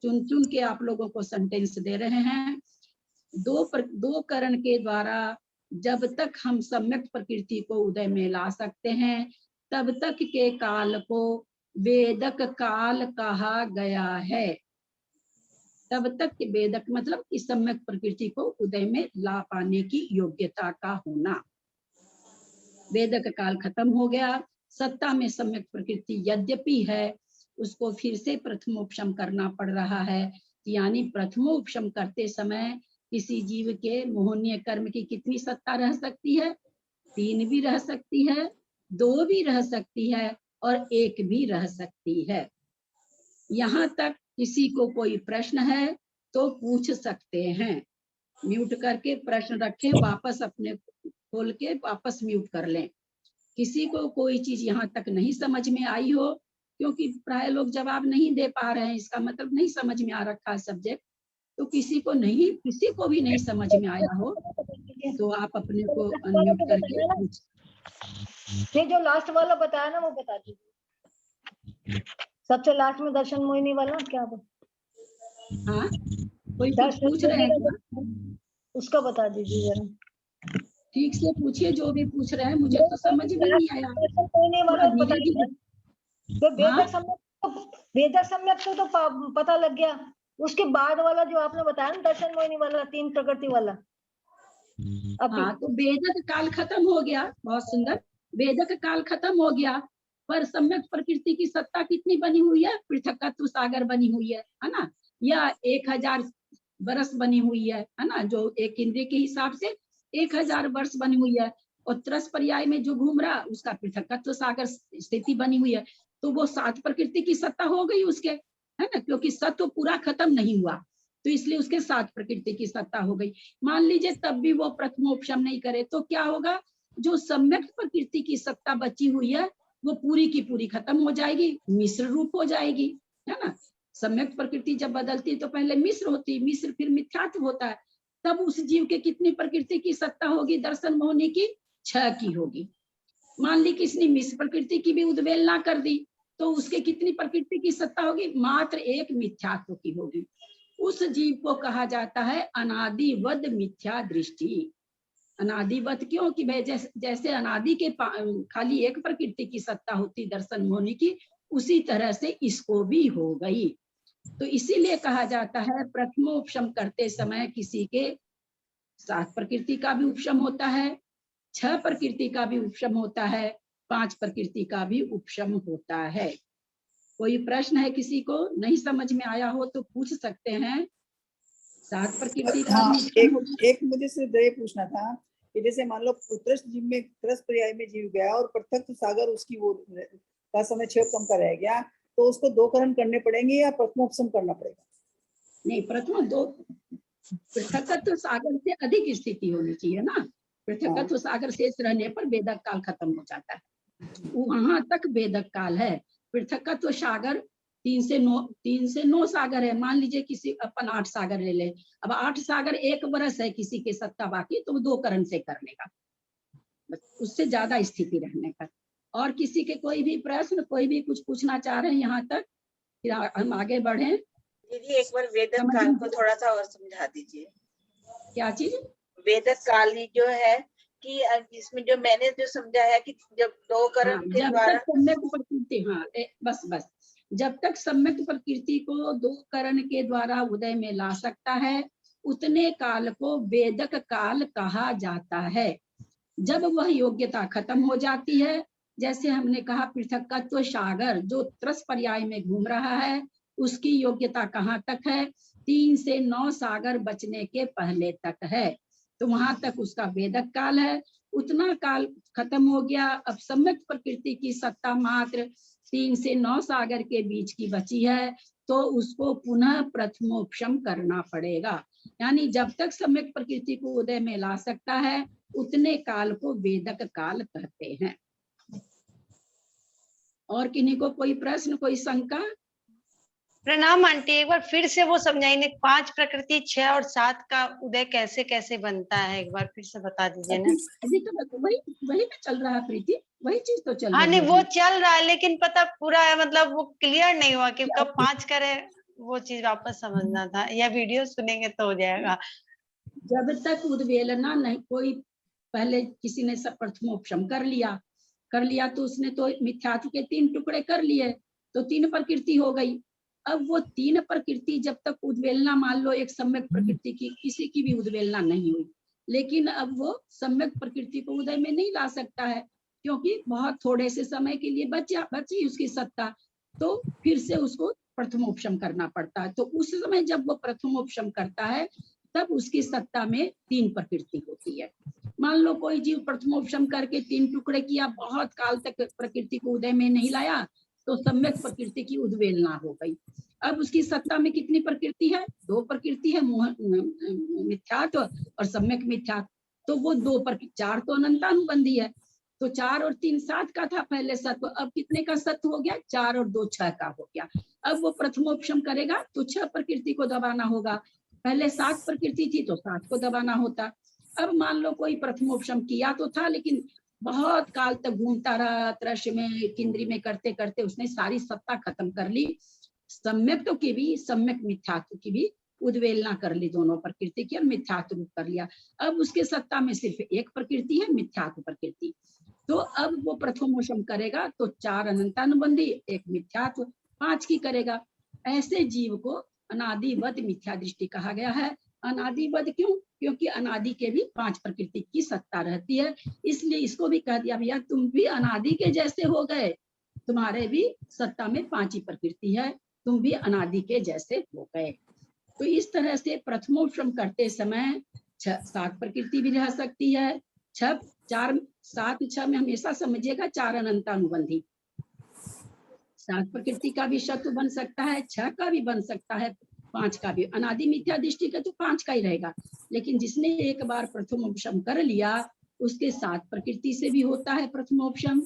चुन के आप लोगों को सेंटेंस दे रहे हैं, 2 करण के द्वारा जब तक हम सम्यक प्रकृति को उदय में ला सकते हैं तब तक के काल को वेदक काल कहा गया है। तब तक वेदक मतलब इस सम्यक प्रकृति को उदय में ला पाने की योग्यता का होना। वेदक काल खत्म हो गया, सत्ता में सम्यक प्रकृति यद्यपि है, उसको फिर से प्रथमोपशम करना पड़ रहा है। यानी प्रथमोपशम करते समय किसी जीव के मोहनीय कर्म की कितनी सत्ता रह सकती है? 3 भी रह सकती है, 2 भी रह सकती है और 1 भी रह सकती है। यहाँ तक किसी को कोई प्रश्न है तो पूछ सकते हैं, म्यूट करके प्रश्न रखें, वापस अपने खोल के वापस म्यूट कर लें। किसी को कोई चीज यहाँ तक नहीं समझ में आई हो, क्योंकि प्राय लोग जवाब नहीं दे पा रहे हैं, इसका मतलब नहीं समझ में आ रखा है सब्जेक्ट, तो किसी को भी नहीं समझ में आया हो तो आप अपने को अनम्यूट करके ये जो लास्ट वाला बताया ना वो बता दीजिए, सबसे लास्ट में दर्शन मोहिनी वाला क्या हाँ कोई पूछ रहे हैं क्या? उसका बता दीजिए जरा, ठीक से पूछिए, जो भी पूछ रहे हैं, मुझे तो समझ में नहीं आया। वेदक सम्यक तो पता लग गया, उसके बाद वाला जो आपने बताया ना दर्शन मोहिनी वाला, 3 प्रकृति वाला, अभी हाँ, तो वेदक काल खत्म हो गया, बहुत सुंदर, वेदक काल खत्म हो गया, पर सम्यक प्रकृति की सत्ता कितनी बनी हुई है? पृथकत्व सागर बनी हुई है ना, या 1000 वर्ष बनी हुई है ना, जो एक इंद्रिय के हिसाब से 1000 वर्ष बनी हुई है, और त्रस पर्याय में जो घूम रहा उसका पृथकत्व सागर स्थिति बनी हुई है, तो वो 7 प्रकृति की सत्ता हो गई उसके, है ना, क्योंकि सत्व पूरा खत्म नहीं हुआ, तो इसलिए उसके 7 प्रकृति की सत्ता हो गई। मान लीजिए तब भी वो प्रथमोपशम नहीं करे तो क्या होगा? जो सम्यक प्रकृति की सत्ता बची हुई है वो पूरी की पूरी खत्म हो जाएगी, मिश्र रूप हो जाएगी, है ना। सम्यक प्रकृति जब बदलती है तो पहले मिश्र होती, मिश्र फिर मिथ्यात्व होता है, तब उस जीव के कितनी प्रकृति की सत्ता होगी? दर्शन मोहिनी की 6 की होगी। मान ली किसने मिश्र प्रकृति की भी उद्वेलना कर दी तो उसके कितनी प्रकृति की सत्ता होगी? मात्र 1 मिथ्यात्व की होगी। उस जीव को कहा जाता है अनादिवद मिथ्या दृष्टि। अनादिवत क्यों? कि भाई जैसे अनादि के खाली 1 प्रकृति की सत्ता होती दर्शन मोहिनी की, उसी तरह से इसको भी हो गई। तो इसीलिए कहा जाता है प्रथमोपशम करते समय किसी के 7 प्रकृति का भी उपशम होता है, 6 प्रकृति का भी उपशम होता है, 5 प्रकृति का भी उपशम होता है। कोई प्रश्न है किसी को नहीं समझ में आया हो तो पूछ सकते हैं। 7 प्रकृति का हाँ, भी उपशम एक मुझे सिर्फ ये पूछना था कि जैसे मान लो उत्कृष्ट जीव में त्रस पर्याय में जीव गया और प्रत्यक्ष सागर उसकी वो का समय 6 कम का रह गया, तो उसको 2 करण करने पड़ेंगे या प्रथमोपशम करना पड़ेगा? नहीं, प्रथम 2 पृथकत्व सागर से अधिक स्थिति होनी चाहिए ना। पृथकत्व सागर शेष रहने पर वेदक काल खत्म हो जाता है, वहां तक वेदक काल है। पृथकत्व सागर 3 से 9 सागर है। मान लीजिए किसी अपन 8 सागर ले ले, अब 8 सागर 1 बरस है किसी के सत्ता बाकी, तो 2 करण से कर लेगा, उससे ज्यादा स्थिति रहने पर। और किसी के कोई भी प्रश्न, कोई भी कुछ पूछना चाह रहे हैं यहाँ तक, फिर हम आगे बढ़े। दीदी एक बार वेदक काल को थोड़ा सा और समझा दीजिए। क्या चीज? वेदक काल ही जो है कि इसमें जो मैंने जो समझा है कि जब 2 करण के जब द्वारा तक सम्यक प्रकृति, बस जब तक सम्यक प्रकृति को 2 करण के द्वारा उदय में ला सकता है उतने काल को वेदक काल कहा जाता है। जब वह योग्यता खत्म हो जाती है, जैसे हमने कहा पृथकत्व सागर जो त्रस पर्याय में घूम रहा है, उसकी योग्यता कहाँ तक है? 3 से 9 सागर बचने के पहले तक है, तो वहां तक उसका वेदक काल है। उतना काल खत्म हो गया, अब सम्यक प्रकृति की सत्ता मात्र 3 से 9 सागर के बीच की बची है, तो उसको पुनः प्रथमोपशम करना पड़ेगा। यानी जब तक सम्यक प्रकृति को उदय में ला सकता है उतने काल को वेदक काल कहते हैं। और किन्हीं को कोई प्रश्न, कोई शंका? प्रणाम आंटी, एक बार फिर से वो समझाइए, 5 प्रकृति 6 और 7 का उदय कैसे कैसे बनता है, एक बार फिर से बता दीजिए ना। अभी तो वही तो चल रहा है प्रीति, वही चीज तो चल रही है। हाँ नहीं वो चल रहा है, लेकिन पता पूरा है मतलब वो क्लियर नहीं हुआ कि कब 5 करे, वो चीज वापस समझना था, या वीडियो सुनेंगे तो हो जाएगा। जब तक उद्वेलना नहीं, कोई पहले किसी ने सब प्रथमोपशम कर लिया तो उसने तो मिथ्यात्व के 3 टुकड़े कर लिए, तो 3 प्रकृति हो गई। अब वो 3 प्रकृति जब तक उद्वेलना, मान लो एक सम्यक प्रकृति की किसी की भी उद्वेलना नहीं हुई, लेकिन अब वो सम्यक प्रकृति को उदय में नहीं ला सकता है क्योंकि बहुत थोड़े से समय के लिए बची उसकी सत्ता, तो फिर से उसको प्रथमोपशम करना पड़ता है। तो उस समय जब वो प्रथमोपशम करता है तब उसकी सत्ता में 3 प्रकृति होती है। मान लो कोई जीव प्रथमोपशम करके 3 टुकड़े किया, बहुत काल तक प्रकृति को उदय में नहीं लाया, तो सम्यक प्रकृति की उद्वेलना हो गई। अब उसकी सत्ता में कितनी प्रकृति है? 2 प्रकृति है, मिथ्यात्व और सम्यक मिथ्यात्व, तो वो 2 प्रकृति, 4 तो अनंतानुबंधी है, तो 4 और 3 7 का था पहले सत्व, अब कितने का सत्व हो गया? 4 और 2 6 का हो गया। अब वो प्रथमोपशम करेगा तो 6 प्रकृति को दबाना होगा, पहले 7 प्रकृति थी तो 7 को दबाना होता। अब मान लो कोई प्रथमोपशम किया तो था, लेकिन बहुत काल तक घूमता रहा, त्रश में किंद्री में करते करते उसने सारी सत्ता खत्म कर ली, सम्यक की भी सम्यक मिथ्यात्व की भी उद्वेलना कर ली, दोनों प्रकृति की, और मिथ्यात्व रूप कर लिया। अब उसके सत्ता में सिर्फ 1 प्रकृति है, मिथ्यात्व प्रकृति, तो अब वो प्रथमोपशम करेगा तो 4 अनंतानुबंधी, 1 मिथ्यात्व, 5 की करेगा। ऐसे जीव को अनादिवत मिथ्या दृष्टि कहा गया है। अनादिवत क्यों? क्योंकि अनादि के भी 5 प्रकृति की सत्ता रहती है, इसलिए इसको भी कह दिया भैया तुम भी अनादि के जैसे हो गए, तुम्हारे भी सत्ता में 5 ही प्रकृति है, तुम भी अनादि के जैसे हो गए। तो इस तरह से प्रथमोपशम करते समय 7 प्रकृति भी रह सकती है। 6 4 7 6 में हमेशा समझिएगा 4 अनंतानुबंधी। 7 प्रकृति का भी शत्रु बन सकता है, 6 का भी बन सकता है, 5 का भी। अनादि मिथ्या दृष्टि का तो 5 का ही रहेगा, लेकिन जिसने एक बार प्रथमोपशम कर लिया उसके 7 प्रकृति से भी होता है प्रथमोपशम,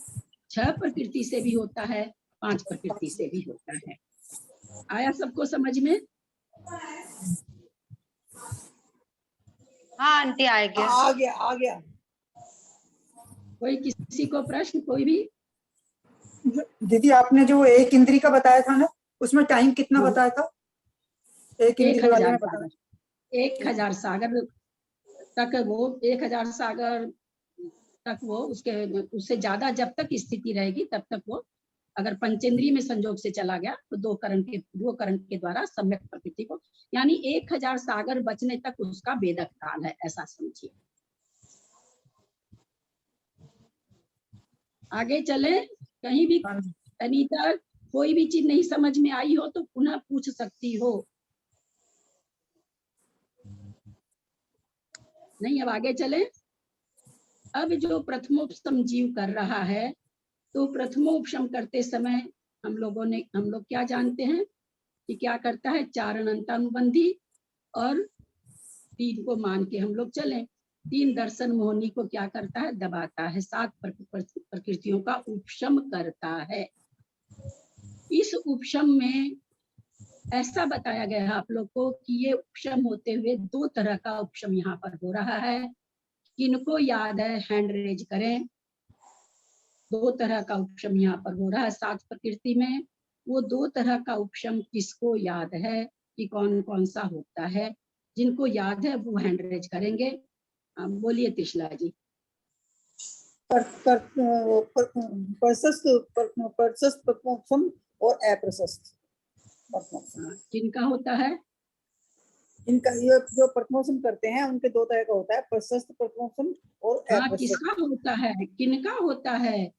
6 प्रकृति से भी होता है, 5 प्रकृति से भी होता है। आया सबको समझ में? हाँ आंटी आ गया। आ गया आ गया। कोई किसी को प्रश्न? कोई भी? दीदी आपने जो एक इंद्री का बताया था ना, उसमें टाइम कितना बताया था? एक इंद्री वाले में बताया 1000 सागर तक, वो 1000 सागर तक वो उससे ज्यादा जब तक स्थिति रहेगी तब तक वो, अगर पंचेंद्रिय में संजोग से चला गया तो 2 करण के द्वारा सम्यक प्रकृति को, यानी 1000 सागर बचने तक उसका वेदक काल है, ऐसा समझिए। आगे चले। कहीं भी अनीता कोई भी चीज नहीं समझ में आई हो तो पुनः पूछ सकती हो। नहीं, अब आगे चले। अब जो प्रथमोपशम जीव कर रहा है, तो प्रथमोपशम करते समय हम लोग क्या जानते हैं कि क्या करता है? 4 अनंतानुबंधी और 3 को मान के हम लोग चले। 3 दर्शन मोहिनी को क्या करता है? दबाता है। 7 प्रकृतियों का उपशम करता है। इस उपशम में ऐसा बताया गया है आप लोग को कि ये उपशम होते हुए 2 तरह का उपशम यहाँ पर हो रहा है। किनको याद है? हैंड रेज करें। 2 तरह का उपशम यहाँ पर हो रहा है 7 प्रकृति में। वो 2 तरह का उपशम किसको याद है कि कौन कौन सा होता है? जिनको याद है वो हैंड रेज करेंगे। बोलिए त्रिशला जी। प्रशस्त प्रथमोपशम और अप्रशस्त प्रथमोपशम। किनका होता है? इनका ये जो प्रथमोपशम करते हैं उनके 2 तरह का होता है, प्रशस्त प्रथमोपशम और अप्रशस्त। किसका होता है? किनका होता है?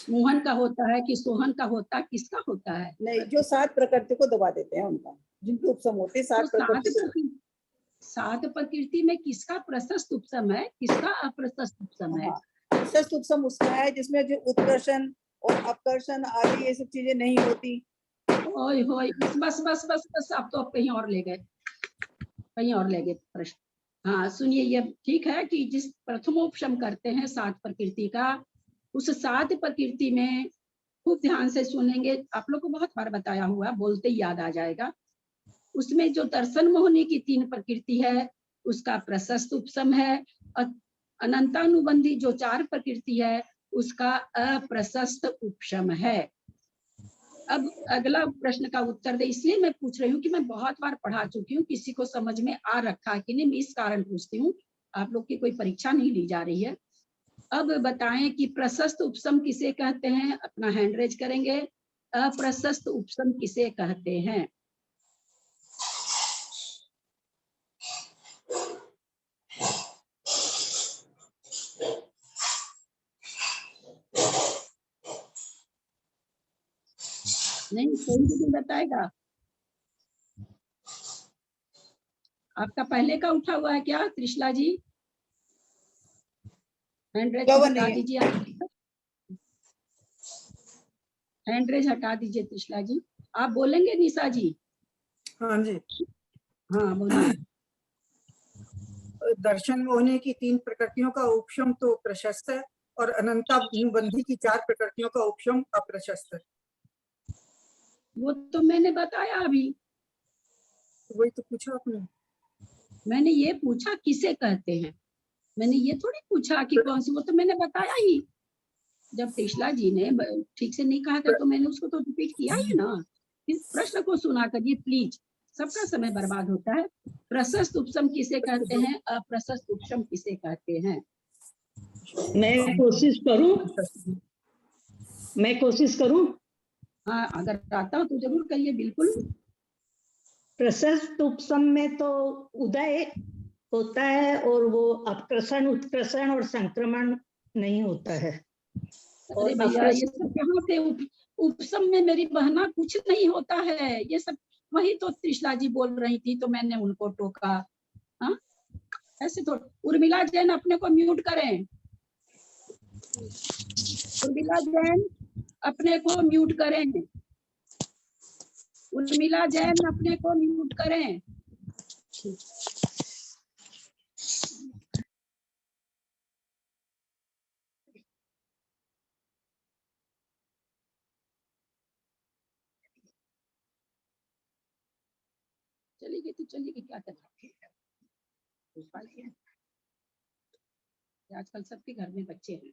मोहन का होता है कि सोहन का होता है? किसका होता है? नहीं, जो 7 प्रकृति को दबा देते हैं उनका, जिनके उपशम होते हैं 7 प्रकृति। 7 प्रकृति में किसका प्रशस्त उपशम है, किसका अप्रशस्त उपशम है? प्रशस्त उपशम उसका है जिसमें जो उत्कर्षण और अपकर्षण आदि ये सब चीजें नहीं होती। ओए होए, बस बस बस बस, आप तो कहीं और ले गए, कहीं और ले गए प्रश्न। हाँ सुनिए, ये ठीक है कि जिस प्रथमोपशम करते हैं 7 प्रकृति का, उस 7 प्रकृति में खूब ध्यान से सुनेंगे। आप लोग को बहुत बार बताया हुआ, बोलते ही याद आ जाएगा। उसमें जो दर्शन मोहिनी की 3 प्रकृति है उसका प्रशस्त उपशम है, और अनंतानुबंधी जो 4 प्रकृति है उसका अप्रशस्त उपशम है। अब अगला प्रश्न का उत्तर दे, इसलिए मैं पूछ रही हूँ कि मैं बहुत बार पढ़ा चुकी हूँ, किसी को समझ में आ रखा कि नहीं, मैं इस कारण पूछती हूँ। आप लोग की कोई परीक्षा नहीं ली जा रही है। अब बताएं कि प्रशस्त उपशम किसे कहते हैं? अपना हैंड रेज करेंगे। अप्रशस्त उपशम किसे कहते हैं? नहीं, कोई भी बताएगा? आपका पहले का उठा हुआ है क्या त्रिशला जी? हैंड रेज हटा दीजिए, हैंड रेज हटा दीजिए त्रिशला जी। आप बोलेंगे निशा जी? हाँ जी। हाँ बोलिए। दर्शन मोहिनी की 3 प्रकृतियों का उपशम तो प्रशस्त है और अनंतानुबंधी की 4 प्रकृतियों का उपशम अप्रशस्त है। वो तो मैंने बताया अभी, वही तो पूछा आपने। मैंने ये पूछा किसे कहते हैं, मैंने ये थोड़ी पूछा कि कौन सी, वो तो मैंने बताया ही। जब त्रिशला जी ने ठीक से नहीं कहा था तो मैंने उसको तो रिपीट किया ही ना। इस प्रश्न को सुना करिए प्लीज, सबका समय बर्बाद होता है। प्रशस्त उपशम किसे कहते हैं, अप्रशस्त उपशम किसे कहते हैं? मैं कोशिश करूं। हाँ अगर आता हो तो जरूर कहिए, बिल्कुल। प्रशस्त उपसम में तो उदय होता है और वो अपकृषण उत्कृषण और संक्रमण नहीं होता है। अरे भैया ये सब कहाँ से उपसम में मेरी बहना कुछ नहीं होता है, ये सब वही तो त्रिशला जी बोल रही थी तो मैंने उनको टोका। हाँ ऐसे तो उर्मिला जैन अपने को म्यूट करें, उर्मिला जैन अपने को म्यूट करें, उर्मिला जैन अपने को म्यूट करें। चलेगी तो चलेगी, क्या करना आजकल सबके घर में बच्चे हैं।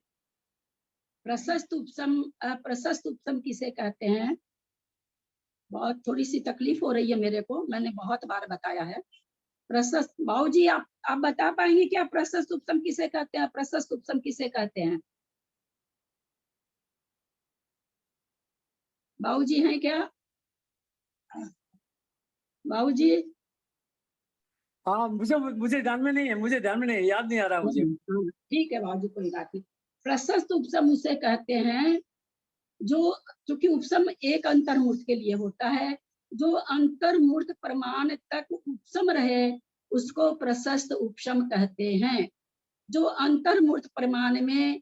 प्रशस्त उपसम अप्रशस्त उपसम किसे कहते हैं? बहुत थोड़ी सी तकलीफ हो रही है मेरे को, मैंने बहुत बार बताया है। प्रशस्त बाबू जी आप बता पाएंगे क्या प्रशस्त उपसम किसे कहते हैं, प्रशस्त उपसम किसे कहते हैं? बाबू जी हैं क्या? बाबू जी? हाँ मुझे ध्यान में नहीं है, मुझे ध्यान में नहीं है, याद नहीं आ रहा मुझे। ठीक है बाबू जी कोई बात नहीं। प्रशस्त उपसम उसे कहते हैं जो, क्योंकि उपसम एक अंतर्मूर्त के लिए होता है, जो अंतर्मूर्त प्रमाण तक उपसम रहे उसको प्रशस्त उपसम कहते हैं। जो अंतर्मूर्त प्रमाण में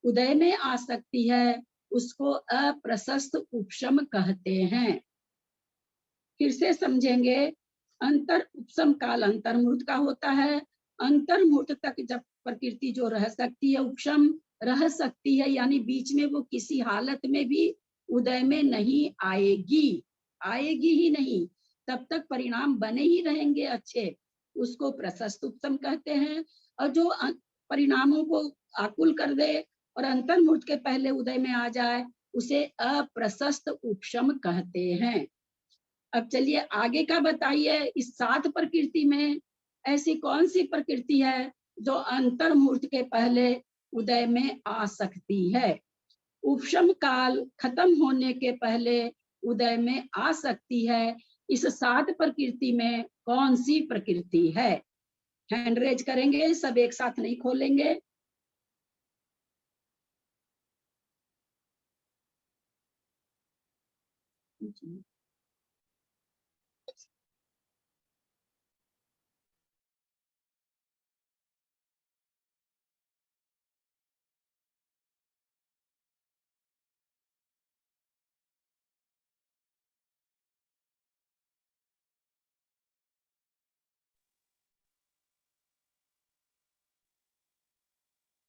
उदय में आ सकती है उसको अप्रशस्त उपसम कहते हैं। फिर से समझेंगे, अंतर उपसम काल अंतर्मूर्त का होता है, अंतर्मूर्त तक जब प्रकृति जो रह सकती है उपसम रह सकती है, यानी बीच में वो किसी हालत में भी उदय में नहीं आएगी, आएगी ही नहीं, तब तक परिणाम बने ही रहेंगे अच्छे, उसको प्रशस्त उपसम कहते हैं। और जो परिणामों को आकुल कर दे और अंतर्मूर्त के पहले उदय में आ जाए उसे अप्रशस्त उपसम कहते हैं। अब चलिए आगे का बताइए, इस 7 प्रकृति में ऐसी कौन सी प्रकृति है जो अंतर्मूर्त के पहले उदय में आ सकती है? उपशम काल खत्म होने के पहले उदय में आ सकती है। इस 7 प्रकृति में कौन सी प्रकृति है? हैंड रेज करेंगे, सब एक साथ नहीं खोलेंगे।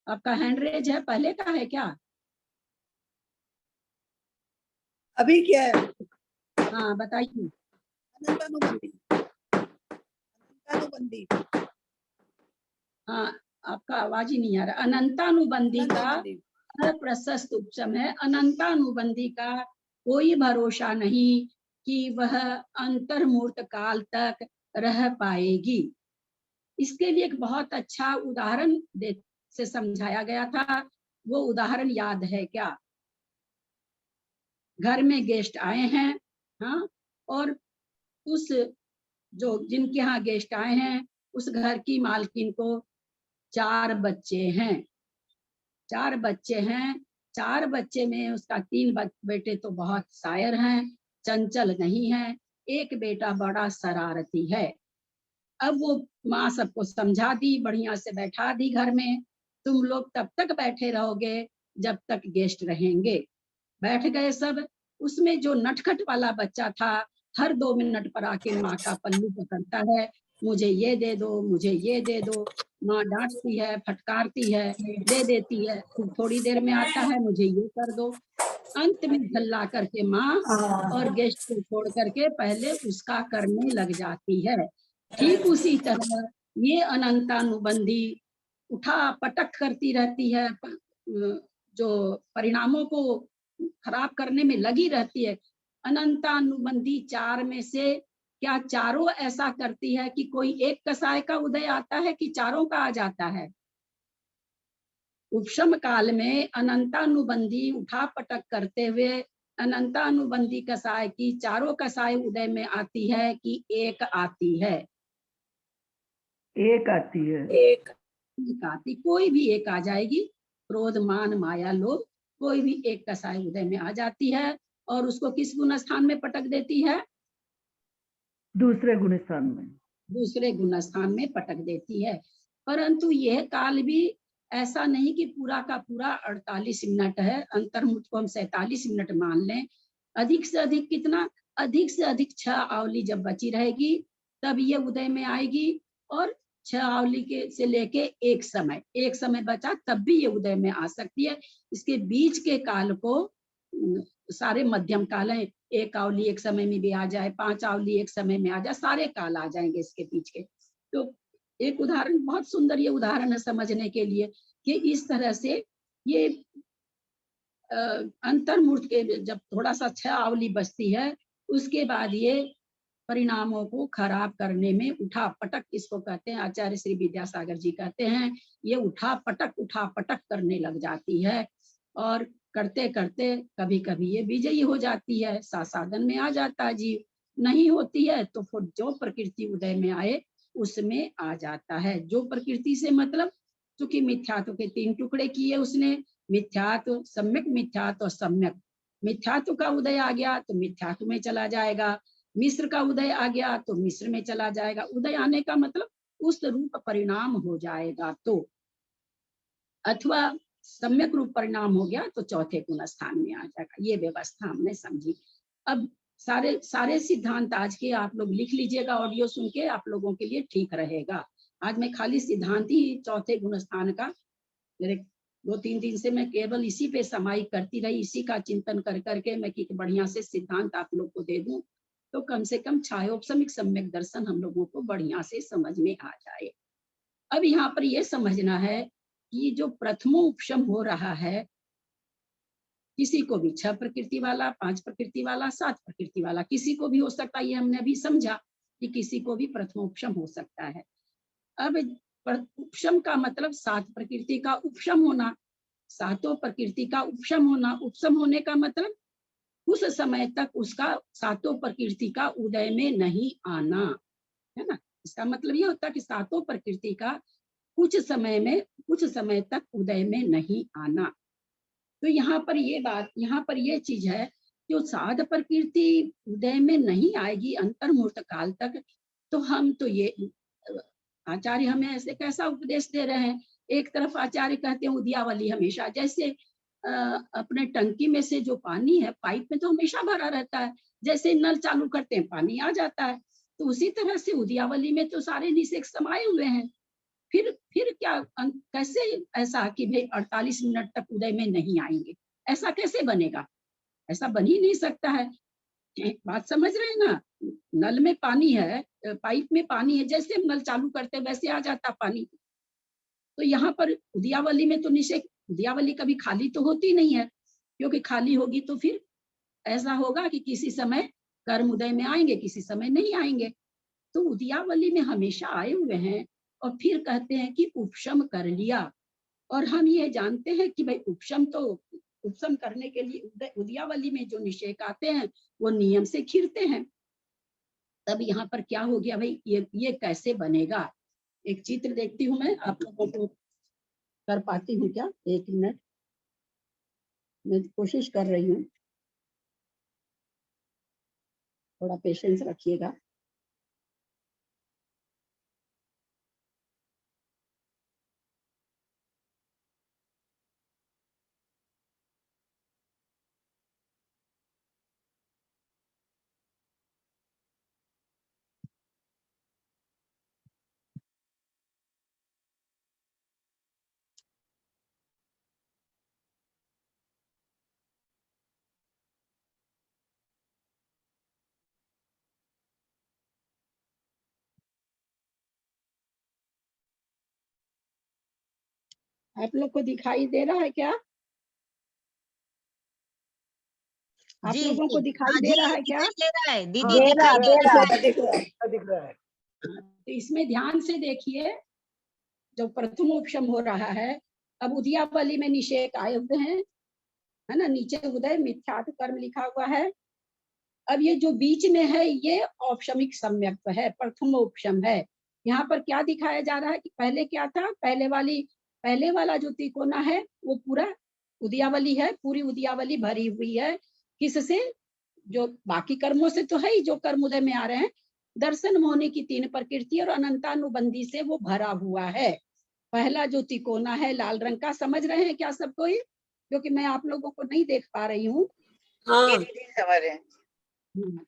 आपका हैंड रेज है, पहले का है क्या? अभी क्या है? हाँ बताइए। अनंतानुबंधी। हाँ आपका आवाज ही नहीं आ रहा। अनंतानुबंधी का अप्रशस्त उपसम है। अनंतानुबंधी का कोई भरोसा नहीं कि वह अंतर्मूर्त काल तक रह पाएगी। इसके लिए एक बहुत अच्छा उदाहरण से समझाया गया था, वो उदाहरण याद है क्या? घर में गेस्ट आए हैं, हाँ, और उस जो जिनके यहाँ गेस्ट आए हैं उस घर की मालकिन को 4 बच्चे हैं, 4 बच्चे हैं। 4 बच्चे में उसका 3 बेटे तो बहुत शायर हैं, चंचल नहीं है, एक बेटा बड़ा शरारती है। अब वो माँ सबको समझा दी, बढ़िया से बैठा दी घर में, तुम लोग तब तक बैठे रहोगे जब तक गेस्ट रहेंगे। बैठ गए सब। उसमें जो नटखट वाला बच्चा था हर 2 मिनट पर आके माँ का पल्लू पकड़ता है, मुझे ये दे दो, मुझे ये दे दो। माँ डांटती है, फटकारती है, दे देती है, फिर थोड़ी देर में आता है, मुझे ये कर दो। अंत में झल्ला करके माँ और गेस्ट को छोड़ करके पहले उसका करने लग जाती है। ठीक उसी तरह ये अनंतानुबंधी उठा पटक करती रहती है, जो परिणामों को खराब करने में लगी रहती है। अनंतानुबंधी 4 में से क्या चारों ऐसा करती है कि कोई एक कसाय का उदय आता है कि चारों का आ जाता है? उपशम काल में अनंतानुबंधी उठा पटक करते हुए अनंतानुबंधी कसाय की चारों कसाय उदय में आती है कि एक आती है? एक आती है। एक आती, कोई भी एक आ जाएगी। क्रोध, मान, माया, लोभ, कोई भी एक कसाय उदय में आ जाती है और उसको किस गुण स्थान में पटक देती है? दूसरे गुण स्थान में। दूसरे गुण स्थान में पटक देती है। परंतु यह काल भी ऐसा नहीं कि पूरा का पूरा 48 मिनट है, अंतर्मुख को हम 47 मिनट मान लें। अधिक से अधिक कितना? अधिक से अधिक 6 आवली जब बची रहेगी तब ये उदय में आएगी, और 6 आवली के से लेके एक समय बचा तब भी ये उदय में आ सकती है। इसके बीच के काल को सारे मध्यम काल है, 1 आवली एक समय में भी आ जाए, 5 आवली एक समय में आ जाए, सारे काल आ जाएंगे इसके बीच के। तो एक उदाहरण, बहुत सुंदर ये उदाहरण है समझने के लिए कि इस तरह से ये अंतर्मूर्त के जब थोड़ा सा 6 आवली बचती है उसके बाद ये परिणामों को खराब करने में उठा पटक, इसको कहते हैं, आचार्य श्री विद्यासागर जी कहते हैं, ये उठा पटक करने लग जाती है। और करते करते कभी कभी ये विजयी हो जाती है, साधन में आ जाता है जीव। नहीं होती है तो फिर जो प्रकृति उदय में आए उसमें आ जाता है। जो प्रकृति से मतलब, चूंकि मिथ्यात्व के 3 टुकड़े किए उसने, मिथ्यात्व, सम्यक मिथ्यात्व और सम्यक। मिथ्यात्व का उदय आ गया तो मिथ्यात्व में चला जाएगा, मिश्र का उदय आ गया तो मिश्र में चला जाएगा। उदय आने का मतलब उस रूप परिणाम हो जाएगा तो, अथवा सम्यक रूप परिणाम हो गया तो चौथे गुण स्थान में आ जाएगा। ये व्यवस्था हमने समझी। अब सारे सिद्धांत आज के आप लोग लिख लीजिएगा, ऑडियो सुन के आप लोगों के लिए ठीक रहेगा। आज मैं खाली सिद्धांत ही चौथे गुण स्थान का, मेरे 2-3 दिन से मैं केवल इसी पे समाई करती रही, इसी का चिंतन कर करके मैं कि बढ़िया से सिद्धांत आप लोग को दे दूं तो कम से कम छायोपशमिक सम्यक दर्शन हम लोगों को बढ़िया से समझ में आ जाए। अब यहाँ पर यह समझना है कि जो प्रथमोपशम हो रहा है, किसी को भी 6 प्रकृति वाला, 5 प्रकृति वाला, 7 प्रकृति वाला, किसी को भी हो सकता है। ये हमने अभी समझा कि किसी को भी प्रथमोपशम हो सकता है। अब उपशम का मतलब 7 प्रकृति का उपशम होना, 7 प्रकृति का उपशम होना। उपशम होने का मतलब उस समय तक उसका 7 प्रकृति का उदय में नहीं आना, है ना। इसका मतलब ये होता है कि 7 प्रकृति का कुछ समय तक उदय में नहीं आना। तो यहाँ पर ये चीज है कि 7 प्रकृति उदय में नहीं आएगी अंतर्मुहूर्त काल तक। तो हम तो ये आचार्य हमें ऐसे कैसा उपदेश दे रहे हैं। एक तरफ आचार्य कहते हैं उद्यावली हमेशा, जैसे अपने टंकी में से जो पानी है पाइप में तो हमेशा भरा रहता है, जैसे नल चालू करते हैं पानी आ जाता है। तो उसी तरह से उद्यावली में तो सारे निषेक समाये हुए हैं। फिर क्या, कैसे ऐसा कि भाई 48 मिनट तक उदय में नहीं आएंगे, ऐसा कैसे बनेगा? ऐसा बन ही नहीं सकता है। बात समझ रहे हैं ना। नल में पानी है, पाइप में पानी है, जैसे हम नल चालू करते हैं वैसे आ जाता पानी। तो यहाँ पर उद्यावली में तो निषेक, उद्यावली कभी खाली तो होती नहीं है, क्योंकि खाली होगी तो फिर ऐसा होगा कि किसी समय कर्म उदय में आएंगे, किसी समय नहीं आएंगे। तो उद्यावली में हमेशा आए हुए हैं और फिर कहते हैं कि उपशम कर लिया। और हम ये जानते हैं कि भाई उपशम करने के लिए उद्यावली में जो निषेक आते हैं वो नियम से खिरते हैं। तब यहाँ पर क्या हो गया भाई, ये कैसे बनेगा? एक चित्र देखती हूँ मैं, आप लोगों को कर पाती हूँ क्या? 1 मिनट, मैं कोशिश कर रही हूँ, थोड़ा पेशेंस रखिएगा। आप लोग को दिखाई दे रहा है क्या? आप लोगों को दिखाई दे रहा है क्या? दे रहा है दीदी, दिख रहा है। तो इसमें ध्यान से देखिए, जो प्रथमोपशम हो रहा है, अब उद्यावली में निषेक आए हुए हैं है ना, नीचे उदय मिथ्यात्व कर्म लिखा हुआ है। अब ये जो बीच में है ये औपशमिक सम्यक्त्व है, प्रथम उपशम है। यहाँ पर क्या दिखाया जा रहा है कि पहले क्या था, पहले वाला जो तिकोना है वो पूरा उदयावली है, पूरी उदयावली भरी हुई है। किससे? जो बाकी कर्मों से तो है ही, जो कर्म उदय में आ रहे हैं, दर्शन मोहनी की 3 प्रकृति और अनंतानुबंधी से वो भरा हुआ है। पहला जो तिकोना है लाल रंग का, समझ रहे हैं क्या सब कोई? क्योंकि मैं आप लोगों को नहीं देख पा रही हूँ। समझ रहे हैं।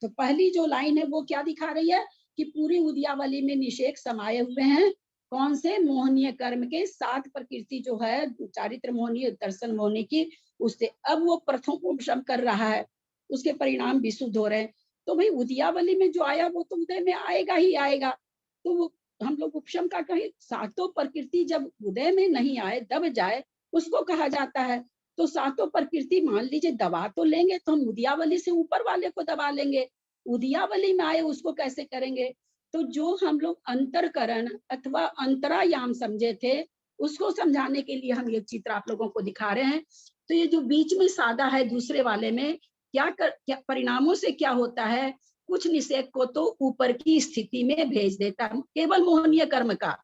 तो पहली जो लाइन है वो क्या दिखा रही है कि पूरी उदयावली में निषेक समाये हुए हैं। कौन से? मोहनीय कर्म के 7 प्रकृति जो है, चारित्र मोहनी, दर्शन मोहनी की, उससे अब वो प्रथम उपशम कर रहा है, उसके परिणाम विशुद्ध हो रहे हैं। तो भाई उदयावली में जो आया वो तो उदय में आएगा ही आएगा। तो वो हम लोग उपशम का कहें, 7 प्रकृति जब उदय में नहीं आए, दब जाए, उसको कहा जाता है। तो 7 प्रकृति मान लीजिए दबा तो लेंगे, तो हम उदयावली से ऊपर वाले को दबा लेंगे। उदयावली में आए उसको कैसे करेंगे? तो जो हम लोग अंतरकरण अथवा अंतरायाम समझे थे, उसको समझाने के लिए हम ये चित्र आप लोगों को दिखा रहे हैं। तो ये जो बीच में सादा है दूसरे वाले में, क्या परिणामों से क्या होता है? कुछ निषेक को तो ऊपर की स्थिति में भेज देता है, केवल मोहनीय कर्म का,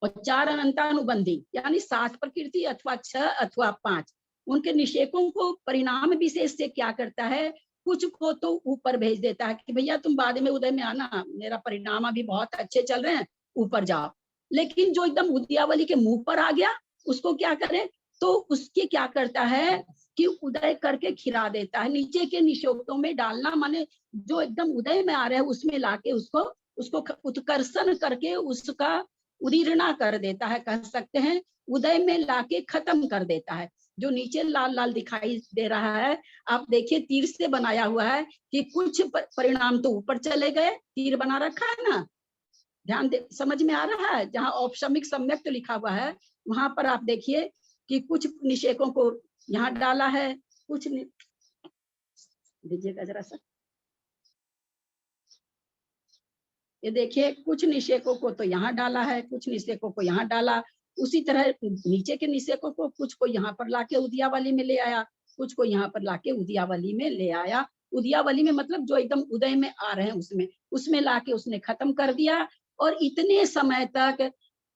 और 4 अनंतानुबंधी यानी 7 प्रकृति अथवा 6 अथवा 5, उनके निषेकों को परिणाम विशेष से क्या करता है? कुछ को तो ऊपर भेज देता है कि भैया तुम बाद में उदय में आना, मेरा परिणाम अभी बहुत अच्छे चल रहे हैं, ऊपर जाओ। लेकिन जो एकदम उदयावली के मुंह पर आ गया, उसको क्या करे? तो उसके क्या करता है कि उदय करके खिला देता है, नीचे के निषेकों में डालना, माने जो एकदम उदय में आ रहे हैं उसमें लाके उसको उत्कर्षण करके उसका उदीर्णा कर देता है, कह सकते हैं उदय में लाके खत्म कर देता है। जो नीचे लाल लाल दिखाई दे रहा है, आप देखिए तीर से बनाया हुआ है कि कुछ परिणाम तो ऊपर चले गए, तीर बना रखा है ना, ध्यान दे, समझ में आ रहा है? जहाँ औपशमिक सम्यक्त लिखा हुआ है वहां पर आप देखिए कि कुछ निषेकों को यहाँ डाला है, कुछ दीजिएगा जरा सा, ये देखिए कुछ निषेकों को तो यहाँ डाला है, कुछ निषेकों को यहाँ डाला। उसी तरह नीचे के निषेकों को कुछ को यहाँ पर लाके उदयावली में ले आया, कुछ को यहाँ पर लाके उदयावली में ले आया। उदयावली में मतलब जो एकदम उदय में आ रहे हैं उसमें लाके उसने खत्म कर दिया। और इतने समय तक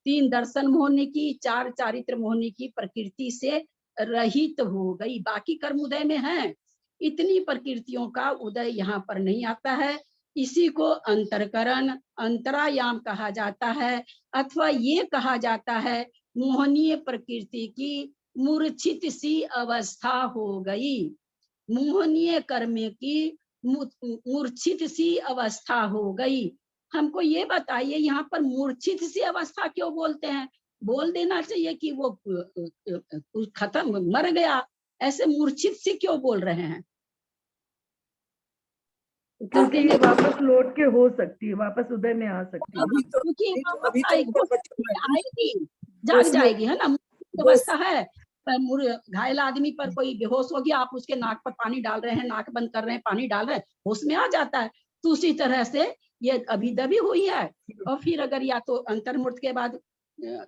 3 दर्शन मोहनी की, 4 चारित्र मोहनी की प्रकृति से रहित हो गई। बाकी कर्म उदय में है, इतनी प्रकृतियों का उदय यहाँ पर नहीं आता है। इसी को अंतरकरण, अंतरायाम कहा जाता है, अथवा ये कहा जाता है मोहनीय प्रकृति की मूर्छित सी अवस्था हो गई। मोहनीय कर्म की मूर्छित सी अवस्था हो गई। हमको ये बताइए यहाँ पर मूर्छित सी अवस्था क्यों बोलते हैं? बोल देना चाहिए कि वो खत्म, मर गया, ऐसे मूर्छित सी क्यों बोल रहे हैं? क्योंकि ये वापस लौट के हो सकती है, वापस उदय में आ सकती है, क्योंकि आएगी, जाग जाएगी, है ना। अवस्था है, घायल आदमी पर कोई बेहोश हो गया, आप उसके नाक पर पानी डाल रहे हैं, नाक बंद कर रहे हैं, पानी डाल रहे हैं, होश में आ जाता है। तो उसी तरह से ये अभी दबी हुई है, और फिर अगर या तो अंतर्मूर्त के बाद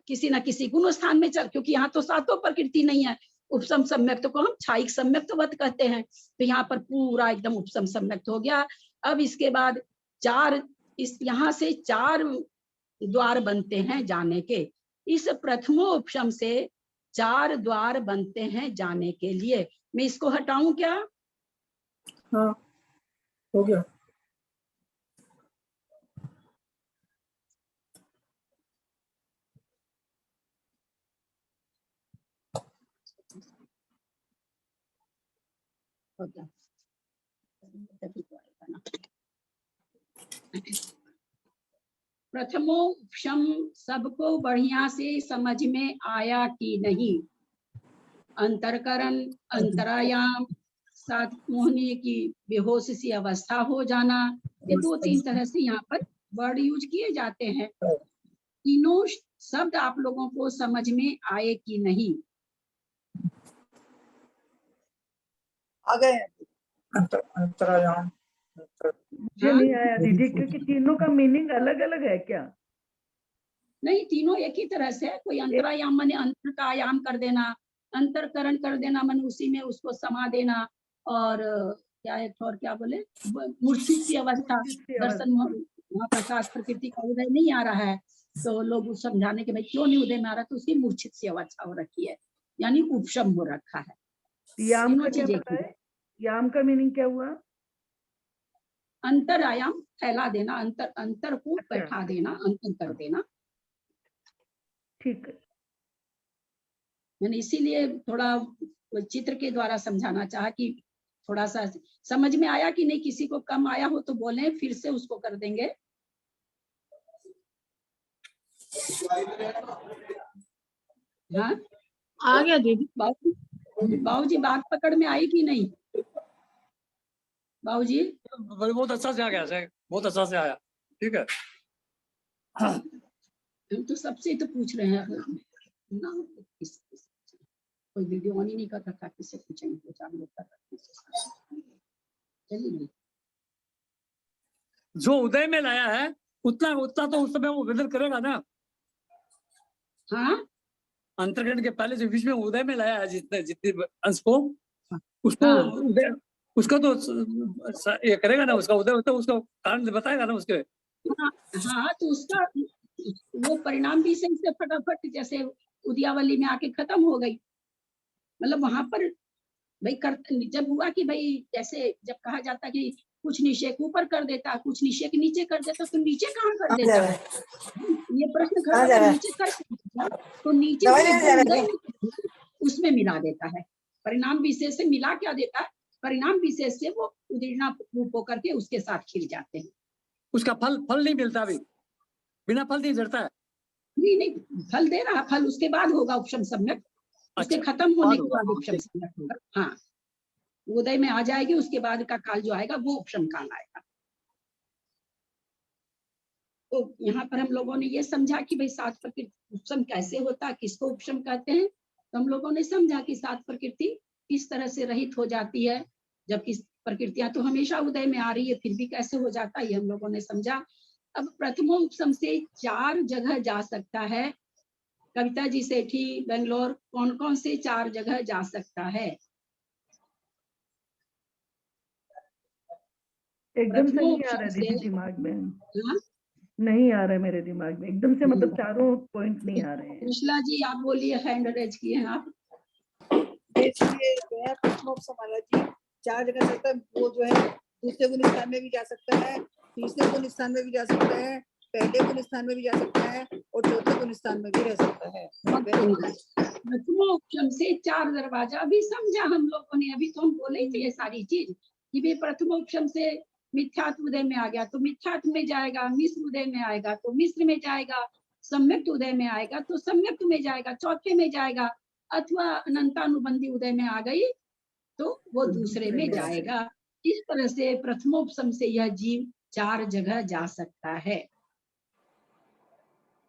किसी न किसी गुण स्थान में चल, क्योंकि यहाँ तो 7 प्रकृति नहीं है, उपशम सम्यक्त को हम छायिक सम्यक्तवत कहते हैं। तो यहाँ पर पूरा एकदम उपशम सम्यक्त हो गया। अब इसके बाद 4, यहाँ से 4 द्वार बनते हैं जाने के। इस प्रथमो उपशम से 4 द्वार बनते हैं जाने के लिए। मैं इसको हटाऊं क्या? हाँ, हो गया। प्रथमो उपशम सबको बढ़िया से समझ में आया कि नहीं? अंतरकरण, अंतरायाम, 7 मोहनी की बेहोश सी अवस्था हो जाना, ये 2-3 तरह से यहाँ पर वर्ड यूज किए जाते हैं। तीनों शब्द आप लोगों को समझ में आए कि नहीं? आ गए। अंतरायाम मुझे नहीं आया दीदी, क्योंकि तीनों का मीनिंग अलग अलग है क्या? नहीं, तीनों एक ही तरह से। कोई अंतरायाम माने अंतर का आयाम कर देना, अंतरकरण कर देना, मन उसी में उसको समा देना। और क्या है और क्या बोले, मूर्छित सी अवस्था, दर्शन महाप्रकाश प्रकृति का उदय नहीं आ रहा है, तो लोग उस समझाने के भाई क्यों नहीं उदय में आ रहा, तो उसकी मूर्छित सी अवस्था हो रखी है, यानी उपशम हो रखा है। याम का क्या पता है? याम का मीनिंग क्या हुआ? अंतर आयाम फैला देना, अंतर को बैठा देना, अंतर कर देना। ठीक है, मैंने इसीलिए थोड़ा चित्र के द्वारा समझाना चाहा कि थोड़ा सा समझ में आया कि नहीं, किसी को कम आया हो तो बोले, फिर से उसको कर देंगे। हाँ आ गया दीदी। बाबूजी बात पकड़ में आई कि नहीं? बाबूजी बहुत अच्छा से आ गया सर, बहुत अच्छा से आया। ठीक है, हम तो सबसे तो पूछ रहे हैं ना, कोई वीडियो ऑन ही नहीं कर रखा, किससे पूछेंगे, दो चार लोग कर रखे। चलिए, जो उदय में लाया है उतना उतना तो उस समय वो विदर करेगा ना। हाँ, अंतर्गण के पहले जो बीच में उदय में लाया है जितने अंश को, उसको हाँ। उदय, उसका तो ये करेगा ना, उसका उदय होता है, उसका कारण बताएगा ना उसके। हाँ, हाँ, तो उसका वो परिणाम भी सही से फटाफट जैसे उद्यावली में आके खत्म हो गई। मतलब वहां पर भाई जब हुआ कि भाई जैसे जब कहा जाता कि कुछ निषेक ऊपर कर देता, कुछ निषेक नीचे कर देता, तो नीचे कहाँ कर देता है? ये प्रश्न खड़ा है, नीचे कर देता, तो नीचे से उसमें मिला देता है। परिणाम विशेष से मिला क्या देता है? परिणाम विशेष से वो उदीर्णा रूप होकर के उसके साथ खिल जाते हैं। उसका फल नहीं मिलता, अभी बिना फल नहीं झड़ता है। नहीं, फल दे रहा, फल उसके बाद होगा उपशम सम्यक, उसके खत्म होने के बाद उपशम सम्यक होगा। हाँ, उदय में आ जाएगी, उसके बाद का काल जो आएगा वो उपशम काल आएगा। तो यहाँ पर हम लोगों ने ये समझा कि भाई सात प्रकृति उपशम कैसे होता है, किसको उपशम कहते हैं। तो हम लोगों ने समझा कि सात प्रकृति किस तरह से रहित हो जाती है, जबकि प्रकृतियां तो हमेशा उदय में आ रही है, फिर भी कैसे हो जाता है ये हम लोगों ने समझा। अब प्रथमो उपशम से 4 जगह जा सकता है। कविता जी सेठी बेंगलोर, कौन कौन से 4 जगह जा सकता है? एकदम से नहीं आ रहा है दीदी दिमाग में, नहीं आ रहा है मेरे दिमाग में एकदम से, मतलब चारों पॉइंट नहीं आ रहे हैं। कृष्णा जी आप बोलिए, हैंड रेज किए हैं आप। प्रथमोपसम जी 4 जगह चलता है, वो जो है दूसरे गुण स्थान में भी जा सकता है, तीसरे गुण स्थान में भी जा सकता है, पहले गुण स्थान में भी जा सकता है, और चौथे गुण स्थान में भी रह सकता है। प्रथमोपशम से 4 दरवाजा भी समझा हम लोगों ने, अभी तो हम बोले ही थे ये सारी चीज कि भाई प्रथमोपशम से मिथ्यात्व उदय में आ गया तो मिथ्यात्व में जाएगा, मिश्र उदय में आएगा तो मिश्र में जाएगा, सम्यक्त उदय में आएगा तो सम्यक्त में जाएगा, चौथे में जाएगा, अथवा अनंतानुबंधी उदय में आ गई तो वो दूसरे में जाएगा। इस तरह से प्रथमोपशम से यह जीव 4 जगह जा सकता है।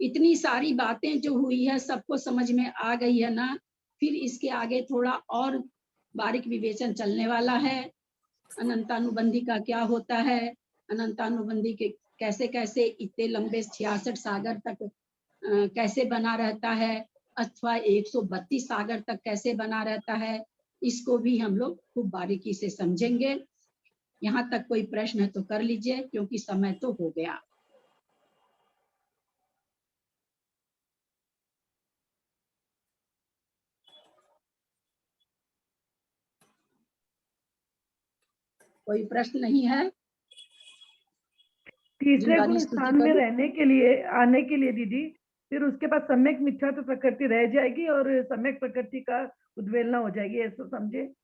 इतनी सारी बातें जो हुई है सबको समझ में आ गई है ना। फिर इसके आगे थोड़ा और बारीक विवेचन चलने वाला है। अनंतानुबंधी का क्या होता है, अनंतानुबंधी के कैसे कैसे इतने लंबे 66 सागर तक कैसे बना रहता है, अथवा 132 सागर तक कैसे बना रहता है, इसको भी हम लोग खूब बारीकी से समझेंगे। यहाँ तक कोई प्रश्न है तो कर लीजिए, क्योंकि समय तो हो गया। कोई प्रश्न नहीं है? तीसरे गुण स्थान में रहने के लिए, आने के लिए दीदी, फिर उसके बाद सम्यक मिथ्या तो प्रकृति रह जाएगी और सम्यक प्रकृति का उद्वेलना हो जाएगी, ऐसा समझे?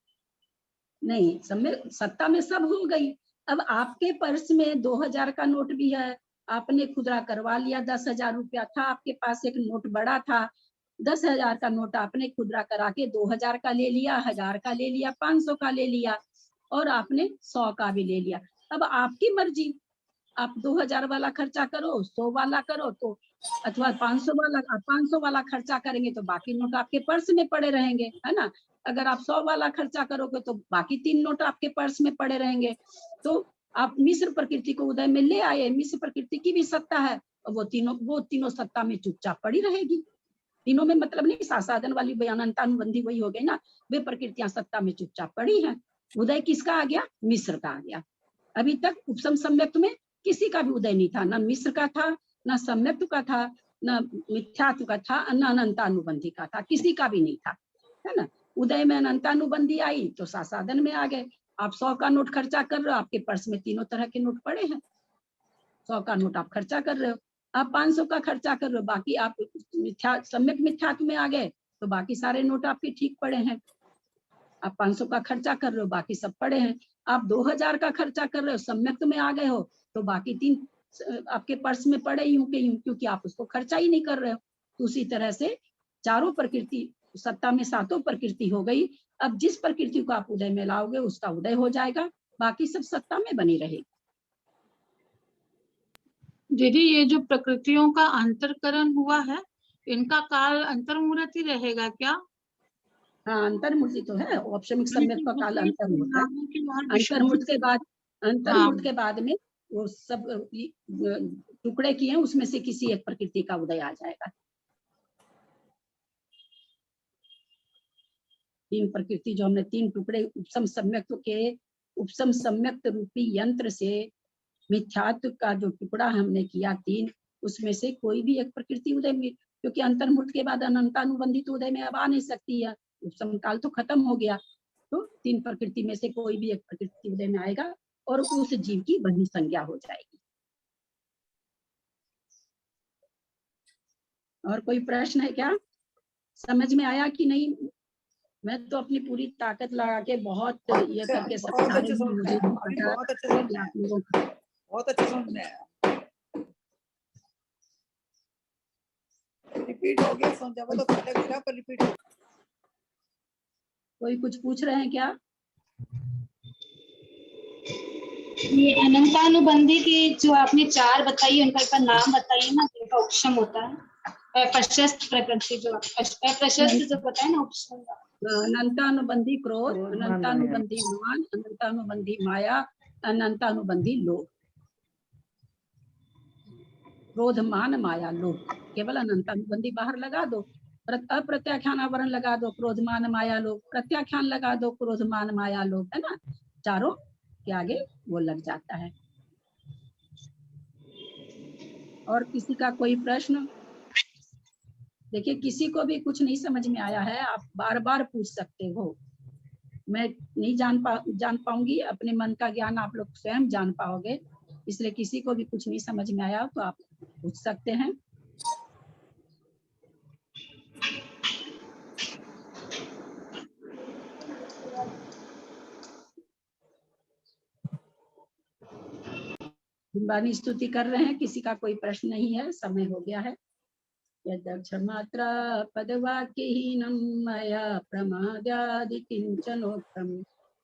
नहीं, सम्यक सत्ता में सब हो गई। अब आपके पर्स में 2000 का नोट भी है, आपने खुदरा करवा लिया, 10,000 रुपया था आपके पास, एक नोट बड़ा था, 10,000 का नोट आपने खुदरा करा के 2000 का ले लिया, 1000 का ले लिया, 500 का ले लिया, और आपने 100 का भी ले लिया। अब आपकी मर्जी, आप 2000 वाला खर्चा करो, 100 वाला करो, तो अथवा 500 वाला खर्चा करेंगे तो बाकी नोट आपके पर्स में पड़े रहेंगे, है ना। अगर आप 100 वाला खर्चा करोगे तो बाकी 3 नोट आपके पर्स में पड़े रहेंगे। तो आप मिश्र प्रकृति को उदय में ले आए, मिश्र प्रकृति की भी सत्ता है, और वो तीनों सत्ता में चुपचाप पड़ी रहेगी। तीनों में मतलब नहीं, सासादन वाली अनंतानुबंधी वही हो गई ना, वे प्रकृतियां सत्ता में चुपचाप पड़ी हैं। उदय किसका आ गया? मिश्र का आ गया। अभी तक उपसम सम्यक्त में किसी का भी उदय नहीं था, ना मिश्र का था, ना सम्यक्त का था, ना मिथ्यात्व का था, न अनंतानुबंधी का था, किसी का भी नहीं था, है ना। उदय में अनंतानुबंधी आई तो सासादन में आ गए। आप 100 का नोट खर्चा कर रहे हो, आपके पर्स में तीनों तरह के नोट पड़े हैं, 100 का नोट आप खर्चा कर रहे हो। आप 500 का खर्चा कर रहे हो, बाकी आप सम्यक मिथ्यात्व में आ गए तो बाकी सारे नोट आपके ठीक पड़े हैं। आप 500 का खर्चा कर रहे हो, बाकी सब पड़े हैं। आप 2000 का खर्चा कर रहे हो, सम्यक में आ गए हो तो बाकी 3 आपके पर्स में पड़े यूं के यूं, क्योंकि आप उसको खर्चा ही नहीं कर रहे हो। तो उसी तरह से चारों प्रकृति सत्ता में 7 प्रकृति हो गई। अब जिस प्रकृति को आप उदय में लाओगे उसका उदय हो जाएगा, बाकी सब सत्ता में बनी रहेगी। दीदी ये जो प्रकृतियों का अंतरकरण हुआ है, इनका काल अंतर्मुहूर्त रहेगा क्या? हाँ, अंतर्मुहूर्त तो है, औपशमिक सम्यक का काल अंतर्मुहूर्त है। अंतर्मुहूर्त के बाद में वो सब टुकड़े किए हैं, उसमें से किसी एक प्रकृति का उदय आ जाएगा। 3 प्रकृति जो हमने 3 टुकड़े उपसम सम्यक्त रूपी यंत्र से मिथ्यात्व का जो टुकड़ा हमने किया 3, उसमें से कोई भी एक प्रकृति उदय में, क्योंकि अंतर्मुहूर्त के बाद अनंतानुबंधित उदय में अब आ नहीं सकती है, उपसम काल तो खत्म हो गया। तो 3 प्रकृति में से कोई भी एक प्रकृति उदय में आएगा और उस जीव की वही संज्ञा हो जाएगी। और कोई प्रश्न है क्या? समझ में आया कि नहीं? मैं तो अपनी पूरी ताकत लगा के बहुत ये करके समझा रही हूँ, मुझे बहुत अच्छा समझ में आया। रिपीट हो गया, समझा तो पता लगा पर रिपीट। कोई कुछ पूछ रहे हैं क्या? ये अनंतानुबंधी की जो आपने 4 बताई, उनका एक बार नाम बताइए ना, जिनका उपशम होता है। प्रशस्त प्रकृति जो प्रशस्त जो बताए ना उपशम। अनंतानुबंधी क्रोध, अनंतानुबंधी मान, अनंतानुबंधी माया, अनंतानुबंधी लोभ। क्रोध मान माया लोभ, केवल अनंतानुबंधी बाहर लगा दो, अप्रत्याख्यान आवरण लगा दो, क्रोध मान माया लोभ, प्रत्याख्यान लगा दो, क्रोध मान माया लोभ, है ना। चारों के आगे वो लग जाता है। और किसी का कोई प्रश्न? देखिए, किसी को भी कुछ नहीं समझ में आया है, आप बार बार पूछ सकते हो। मैं नहीं जान पाऊंगी, अपने मन का ज्ञान आप लोग स्वयं जान पाओगे, इसलिए किसी को भी कुछ नहीं समझ में आया तो आप पूछ सकते हैं। बिंबानी स्तुति कर रहे हैं, किसी का कोई प्रश्न नहीं है, समय हो गया है। यदक्षमात्रा पदवाक्यहीनं मया प्रमादादि किंचनोक्तं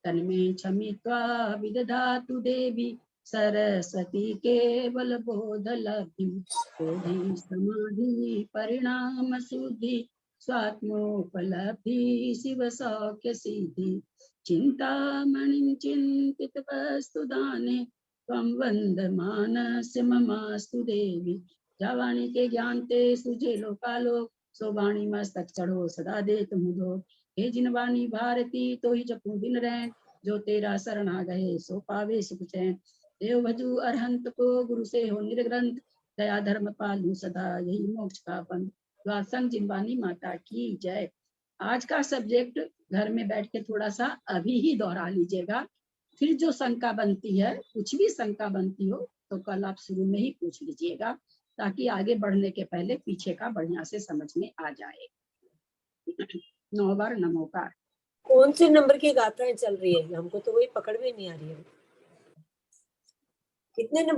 तन्मे क्षमित्वा विदधातु देवी सरस्वती केवल बोधलब्धिं। बोधि समाधि परिणाम शुद्धि स्वात्मोपलब्धि शिव सौख्य सिद्धि। चिंतामणिं चिंतित वस्तु दाने त्वं वंदमानस्य ममास्तु देवी। जावाणी के ज्ञान ते सुझे लोकालोक, सो वाणी मस्तक चढ़ो सदा दे तुम दो। हे जिनवाणी भारती तो ही जपू दिन रैन, जो तेरा शरण आ गए सो पावे सुख चैन। देव भजू अरहंत को गुरु से हो निर्ग्रंथ, दया धर्म पालू सदा यही मोक्ष का पंथ। द्वासंग जिनवाणी माता की जय। आज का सब्जेक्ट घर में बैठ के थोड़ा सा अभी ही दोहरा लीजिएगा, फिर जो शंका बनती है, कुछ भी शंका बनती हो तो कल आप शुरू में ही पूछ लीजिएगा, ताकि आगे बढ़ने के पहले पीछे का बढ़िया से समझ में आ जाए। 9 बार नमोकार। कौन से नंबर की गाथाएं चल रही है? हमको तो वही पकड़ में नहीं आ रही है। कितने नंबर